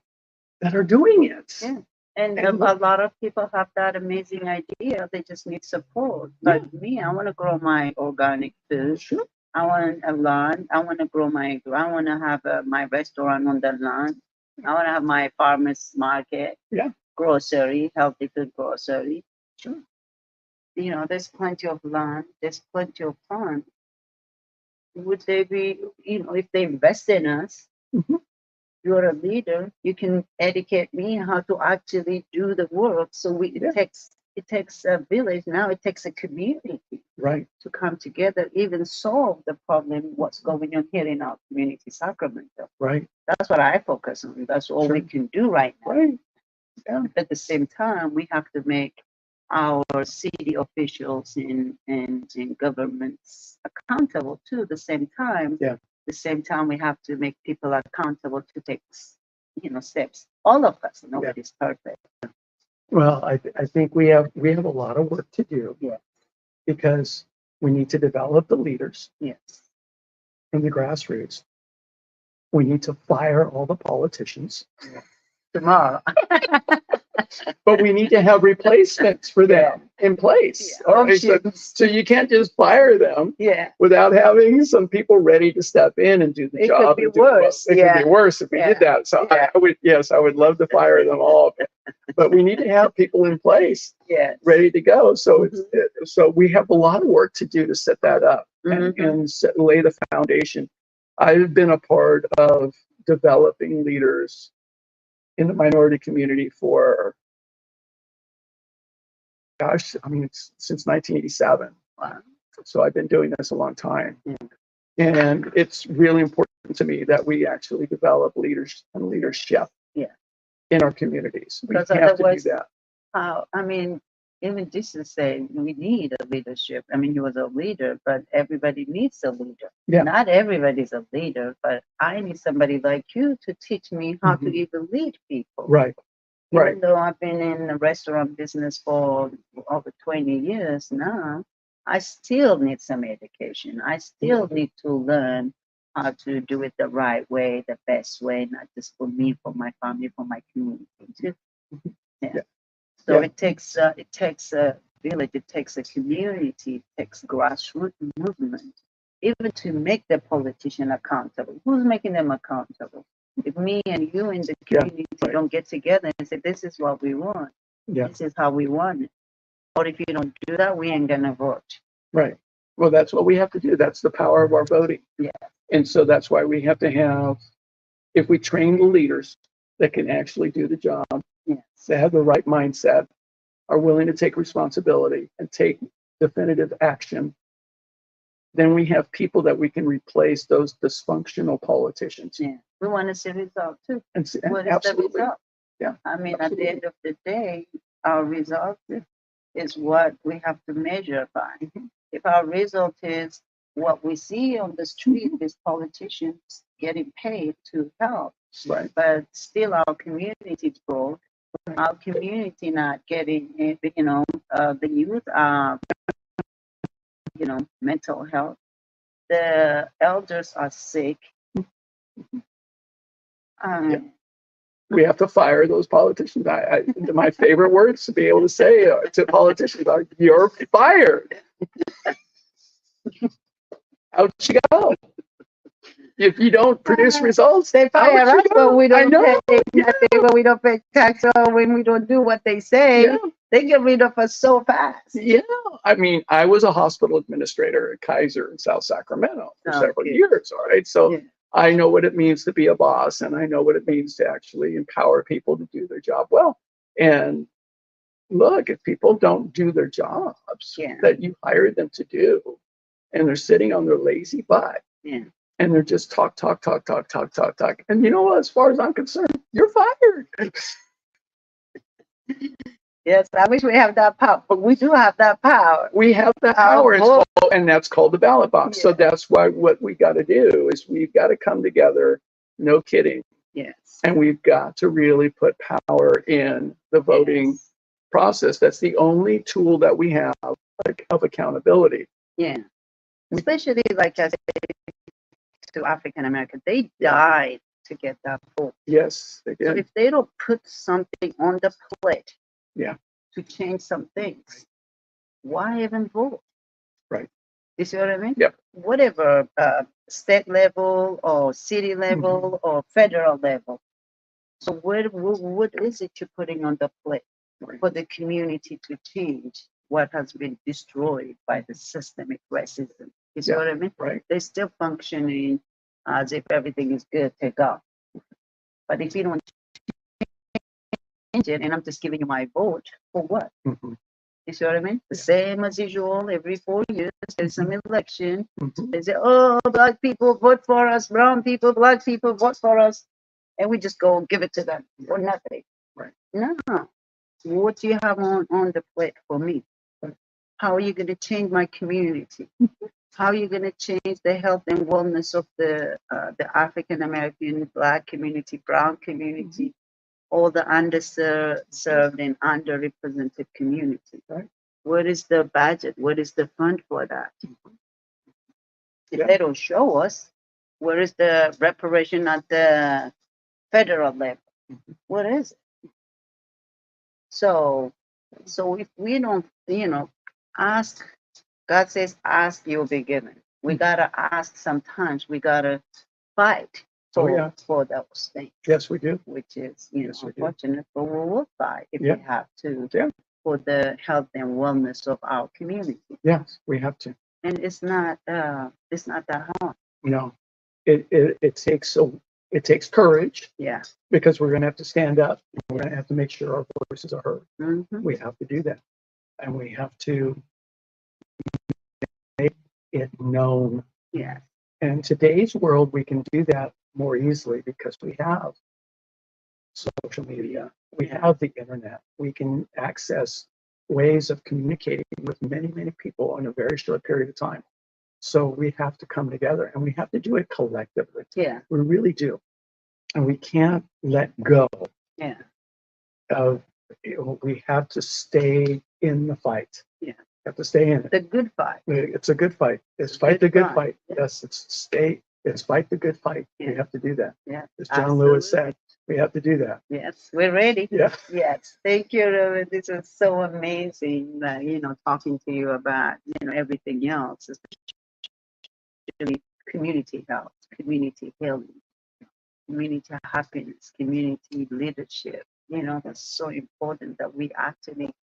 [SPEAKER 1] that are doing it.
[SPEAKER 2] Yeah. And a lot of people have that amazing idea. They just need support. But me, I want to grow my organic food.
[SPEAKER 1] Sure.
[SPEAKER 2] I want a land. I want to grow I want to have my restaurant on the land. I want to have my farmer's market.
[SPEAKER 1] Yeah.
[SPEAKER 2] Grocery, healthy food grocery.
[SPEAKER 1] Sure.
[SPEAKER 2] You know, there's plenty of land. There's plenty of farm. Would they be, if they invest in us,
[SPEAKER 1] Mhm.
[SPEAKER 2] you're a leader, you can educate me how to actually do the work. So it takes a village now. It takes a community,
[SPEAKER 1] right,
[SPEAKER 2] to come together, even solve the problem. What's going on here in our community, Sacramento?
[SPEAKER 1] Right.
[SPEAKER 2] That's what I focus on. That's all we can do right now.
[SPEAKER 1] Right. Yeah.
[SPEAKER 2] At the same time, we have to make our city officials and governments accountable too. At the same time, the same time, we have to make people accountable to take, steps. All of us, nobody's perfect.
[SPEAKER 1] Well, I think we have a lot of work to do.
[SPEAKER 2] Yeah.
[SPEAKER 1] Because we need to develop the leaders.
[SPEAKER 2] Yes.
[SPEAKER 1] From the grassroots. We need to fire all the politicians.
[SPEAKER 2] Yeah. Tomorrow.
[SPEAKER 1] But we need to have replacements for them in place.
[SPEAKER 2] Yeah.
[SPEAKER 1] All right, so you can't just fire them without having some people ready to step in and do the job.
[SPEAKER 2] Could be worse.
[SPEAKER 1] It could be worse if we did that. So I would love to fire them all. But we need to have people in place, ready to go. So so we have a lot of work to do to set that up and lay the foundation. I've been a part of developing leaders in the minority community for, gosh, I mean, it's since 1987.
[SPEAKER 2] Wow.
[SPEAKER 1] So I've been doing this a long time. And it's really important to me that we actually develop leaders and leadership in our communities. We have to do that.
[SPEAKER 2] Even Jesus said we need a leadership. I mean, he was a leader, but everybody needs a leader.
[SPEAKER 1] Yeah.
[SPEAKER 2] Not everybody's a leader, but I need somebody like you to teach me how to even lead people.
[SPEAKER 1] Right.
[SPEAKER 2] Even though I've been in the restaurant business for over 20 years now, I still need some education. I still need to learn how to do it the right way, the best way, not just for me, for my family, for my community too. So it takes a village, it takes a community, it takes grassroots movement even to make the politician accountable. Who's making them accountable? If me and you in the community don't get together and say, this is what we want, this is how we want it. Or if you don't do that, we ain't gonna vote.
[SPEAKER 1] Right. Well, that's what we have to do. That's the power of our voting.
[SPEAKER 2] Yeah.
[SPEAKER 1] And so that's why we have to have, if we train the leaders that can actually do the job,
[SPEAKER 2] Yes.
[SPEAKER 1] that have the right mindset, are willing to take responsibility and take definitive action, then we have people that we can replace those dysfunctional politicians.
[SPEAKER 2] Yeah. We want to see results too.
[SPEAKER 1] And
[SPEAKER 2] What is
[SPEAKER 1] absolutely.
[SPEAKER 2] the result?
[SPEAKER 1] Yeah.
[SPEAKER 2] I mean,
[SPEAKER 1] absolutely.
[SPEAKER 2] at the end of the day, our result is what we have to measure by.
[SPEAKER 1] Mm-hmm.
[SPEAKER 2] If our result is what we see on the street, these politicians getting paid to help,
[SPEAKER 1] Right.
[SPEAKER 2] but still our community broke, our community not getting, the youth are, mental health, the elders are sick.
[SPEAKER 1] Yeah. We have to fire those politicians. My favorite words to be able to say to politicians are, "You're fired." Out you go. If you don't produce results,
[SPEAKER 2] they fire us, but we don't pay nothing, but we don't pay tax, or when we don't do what they say, they get rid of us so fast.
[SPEAKER 1] Yeah. I mean, I was a hospital administrator at Kaiser in South Sacramento for several years. All right. So I know what it means to be a boss, and I know what it means to actually empower people to do their job well. And look, if people don't do their jobs that you hired them to do, and they're sitting on their lazy butt, and they're just talk. And you know what? As far as I'm concerned, you're fired.
[SPEAKER 2] Yes, I wish we have that power, but we do have that power.
[SPEAKER 1] We have that power, and that's called the ballot box. So that's why what we got to do is we've got to come together. No kidding.
[SPEAKER 2] Yes.
[SPEAKER 1] And we've got to really put power in the voting process. That's the only tool that we have of accountability.
[SPEAKER 2] Yeah. Especially, like I said, to African Americans, they died to get that vote.
[SPEAKER 1] Yes, they did.
[SPEAKER 2] So if they don't put something on the plate to change some things, why even vote?
[SPEAKER 1] Right.
[SPEAKER 2] You see what I mean?
[SPEAKER 1] Yep.
[SPEAKER 2] Whatever, state level or city level or federal level. So what is it you're putting on the plate for the community to change what has been destroyed by the systemic racism? You see what I mean?
[SPEAKER 1] Right.
[SPEAKER 2] They're still functioning as if everything is good to go. But if you don't change it, and I'm just giving you my vote, for what? You see what I mean? The same as usual, every 4 years, there's some election. They say, oh, black people vote for us, brown people, black people vote for us. And we just go give it to them for nothing.
[SPEAKER 1] Right.
[SPEAKER 2] No. What do you have on the plate for me? How are you going to change my community? How are you going to change the health and wellness of the African American, black community, brown community, all the underserved and underrepresented community?
[SPEAKER 1] Right.
[SPEAKER 2] What is the budget? What is the fund for that? If they don't show us, where is the reparation at the federal level? What is it? So if we don't, ask, God says, ask, you'll be given. We gotta ask sometimes. We gotta fight for those things.
[SPEAKER 1] Yes, we do.
[SPEAKER 2] Which is, unfortunate, but we will fight if we have to for the health and wellness of our community.
[SPEAKER 1] Yes, we have to.
[SPEAKER 2] And it's not that hard.
[SPEAKER 1] No, it takes courage.
[SPEAKER 2] Yeah.
[SPEAKER 1] Because we're going to have to stand up. We're going to have to make sure our voices are heard. We have to do that, and we have to make it known.
[SPEAKER 2] Yeah.
[SPEAKER 1] And in today's world, we can do that more easily because we have social media, we have the internet, we can access ways of communicating with many, many people in a very short period of time. So we have to come together, and we have to do it collectively.
[SPEAKER 2] Yeah.
[SPEAKER 1] We really do. And we can't let go of, we have to stay in the fight.
[SPEAKER 2] Yeah.
[SPEAKER 1] We have to stay in it.
[SPEAKER 2] The good fight.
[SPEAKER 1] It's a good fight. It's fight the good fight. Yes, it's fight the good fight. We have to do that.
[SPEAKER 2] Yeah.
[SPEAKER 1] As John Lewis said, we have to do that.
[SPEAKER 2] Yes, we're ready.
[SPEAKER 1] Yeah.
[SPEAKER 2] Yes. Thank you, Robert. This is so amazing, talking to you about, everything else, especially community health, community healing, community happiness, community leadership. That's so important that we actually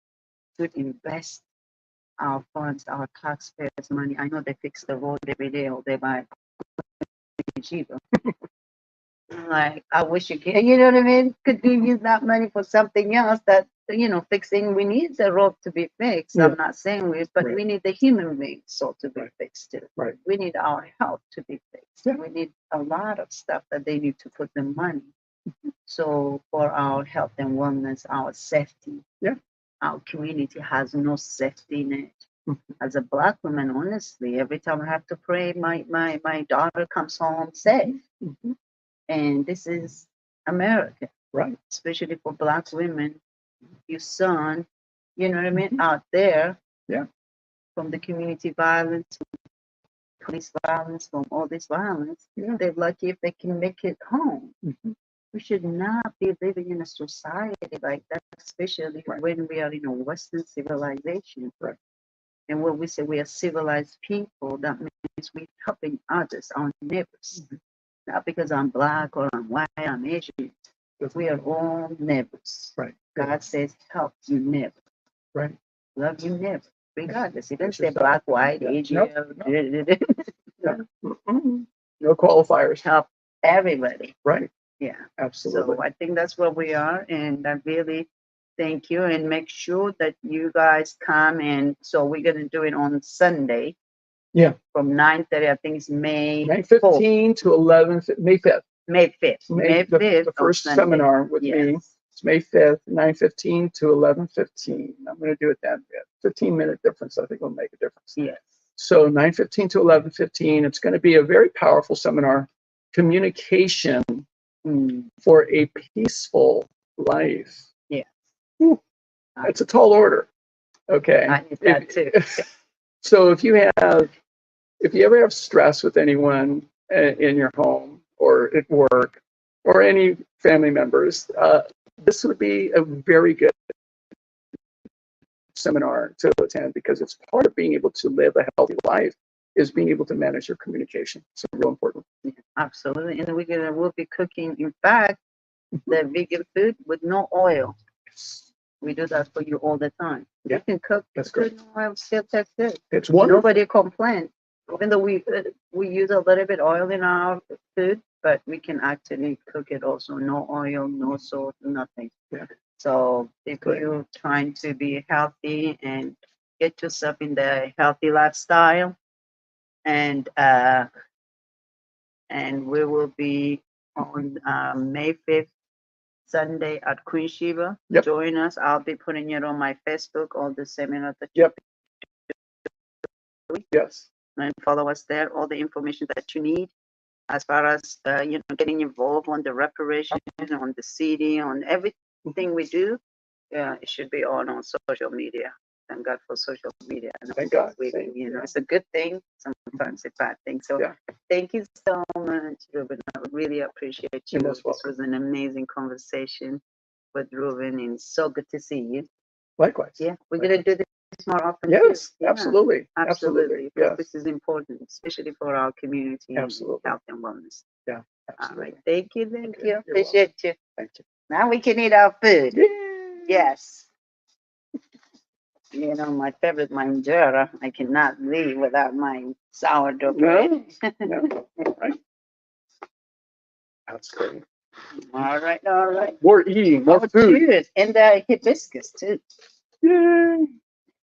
[SPEAKER 2] should invest our funds, our taxpayers' money. I know they fix the road every day or they buy cheaper. Like, I wish you could, you know what I mean? Could you use that money for something else that, fixing? We need the road to be fixed.
[SPEAKER 1] Yeah.
[SPEAKER 2] I'm not saying but
[SPEAKER 1] Right.
[SPEAKER 2] we need the human being soul to be
[SPEAKER 1] Right.
[SPEAKER 2] fixed too.
[SPEAKER 1] Right.
[SPEAKER 2] We need our health to be fixed.
[SPEAKER 1] Yeah.
[SPEAKER 2] We need a lot of stuff that they need to put the money. So for our health and wellness, our safety.
[SPEAKER 1] Yeah.
[SPEAKER 2] Our community has no safety net.
[SPEAKER 1] Mhm.
[SPEAKER 2] As a Black woman, honestly, every time I have to pray, my daughter comes home safe.
[SPEAKER 1] Mhm.
[SPEAKER 2] And this is America,
[SPEAKER 1] Right.
[SPEAKER 2] especially for Black women. Your son, you know what I mean, out there.
[SPEAKER 1] Yeah.
[SPEAKER 2] From the community violence, police violence, from all this violence,
[SPEAKER 1] Yeah.
[SPEAKER 2] they're lucky if they can make it home.
[SPEAKER 1] Mhm.
[SPEAKER 2] We should not be living in a society like that, especially
[SPEAKER 1] Right.
[SPEAKER 2] when we are in a Western civilization.
[SPEAKER 1] Right.
[SPEAKER 2] And when we say we are civilized people, that means we're helping others, our neighbors.
[SPEAKER 1] Mhm.
[SPEAKER 2] Not because I'm Black or I'm white, I'm Asian. We are all neighbors.
[SPEAKER 1] Right.
[SPEAKER 2] God says, help your neighbor.
[SPEAKER 1] Right.
[SPEAKER 2] Love your neighbor, regardless. He doesn't
[SPEAKER 1] It's
[SPEAKER 2] say
[SPEAKER 1] yourself.
[SPEAKER 2] Black, white,
[SPEAKER 1] Yeah.
[SPEAKER 2] Asian.
[SPEAKER 1] Nope. No qualifiers.
[SPEAKER 2] Help everybody.
[SPEAKER 1] Right.
[SPEAKER 2] Yeah.
[SPEAKER 1] Absolutely.
[SPEAKER 2] So I think that's where we are. And I really thank you. And make sure that you guys come. And so we're going to do it on Sunday.
[SPEAKER 1] Yeah.
[SPEAKER 2] From 9:30, I think it's May
[SPEAKER 1] 9:15 to 11, May 5th.
[SPEAKER 2] May 5th. May 5th.
[SPEAKER 1] The first seminar with me. It's May 5th, 9:15 to 11:15. I'm going to do it then. 15-minute difference, I think will make a difference.
[SPEAKER 2] Yes.
[SPEAKER 1] So 9:15 to 11:15. It's going to be a very powerful seminar. Communication for a peaceful life.
[SPEAKER 2] Yeah.
[SPEAKER 1] That's a tall order. Okay.
[SPEAKER 2] I need that too.
[SPEAKER 1] So if you ever have stress with anyone in your home or at work or any family members, this would be a very good seminar to attend because it's part of being able to live a healthy life is being able to manage your communication. It's real important.
[SPEAKER 2] Yeah, absolutely. And we'll be cooking, in fact, the vegan food with no oil. We do that for you all the time.
[SPEAKER 1] Yeah.
[SPEAKER 2] You can cook
[SPEAKER 1] That's great.
[SPEAKER 2] with no oil, still taste good.
[SPEAKER 1] It's wonderful.
[SPEAKER 2] Nobody complains. Even though we use a little bit oil in our food, but we can actually cook it also no oil, no salt, nothing.
[SPEAKER 1] Yeah.
[SPEAKER 2] So if
[SPEAKER 1] Great.
[SPEAKER 2] you're trying to be healthy and get yourself in the healthy lifestyle, and we will be on May 5th, Sunday at Queen Sheba.
[SPEAKER 1] Yep.
[SPEAKER 2] Join us. I'll be putting it on my Facebook, all the seminars that
[SPEAKER 1] Yep. Yes.
[SPEAKER 2] and follow us there. All the information that you need as far as getting involved on the reparation, on the CD, on everything we do. It should be on social media. Thank God for social media.
[SPEAKER 1] Thank God.
[SPEAKER 2] It's a good thing. Sometimes it's a bad thing. So thank you so much, Ruben. I really appreciate you. This was an amazing conversation with Ruben, and so good to see you.
[SPEAKER 1] Likewise.
[SPEAKER 2] Yeah, we're gonna do this more often.
[SPEAKER 1] Yes,
[SPEAKER 2] too.
[SPEAKER 1] absolutely.
[SPEAKER 2] Absolutely.
[SPEAKER 1] Yes.
[SPEAKER 2] This is important, especially for our community and health and wellness.
[SPEAKER 1] Yeah.
[SPEAKER 2] All right. Thank you. Thank you.
[SPEAKER 1] You're
[SPEAKER 2] Appreciate you.
[SPEAKER 1] Thank you.
[SPEAKER 2] Now we can eat our food.
[SPEAKER 1] Yay!
[SPEAKER 2] Yes. My favorite, my injera. I cannot leave without my sourdough bread.
[SPEAKER 1] No. All right. That's great.
[SPEAKER 2] All right.
[SPEAKER 1] More eating, more food.
[SPEAKER 2] Cheers. And the hibiscus too.
[SPEAKER 1] Yay!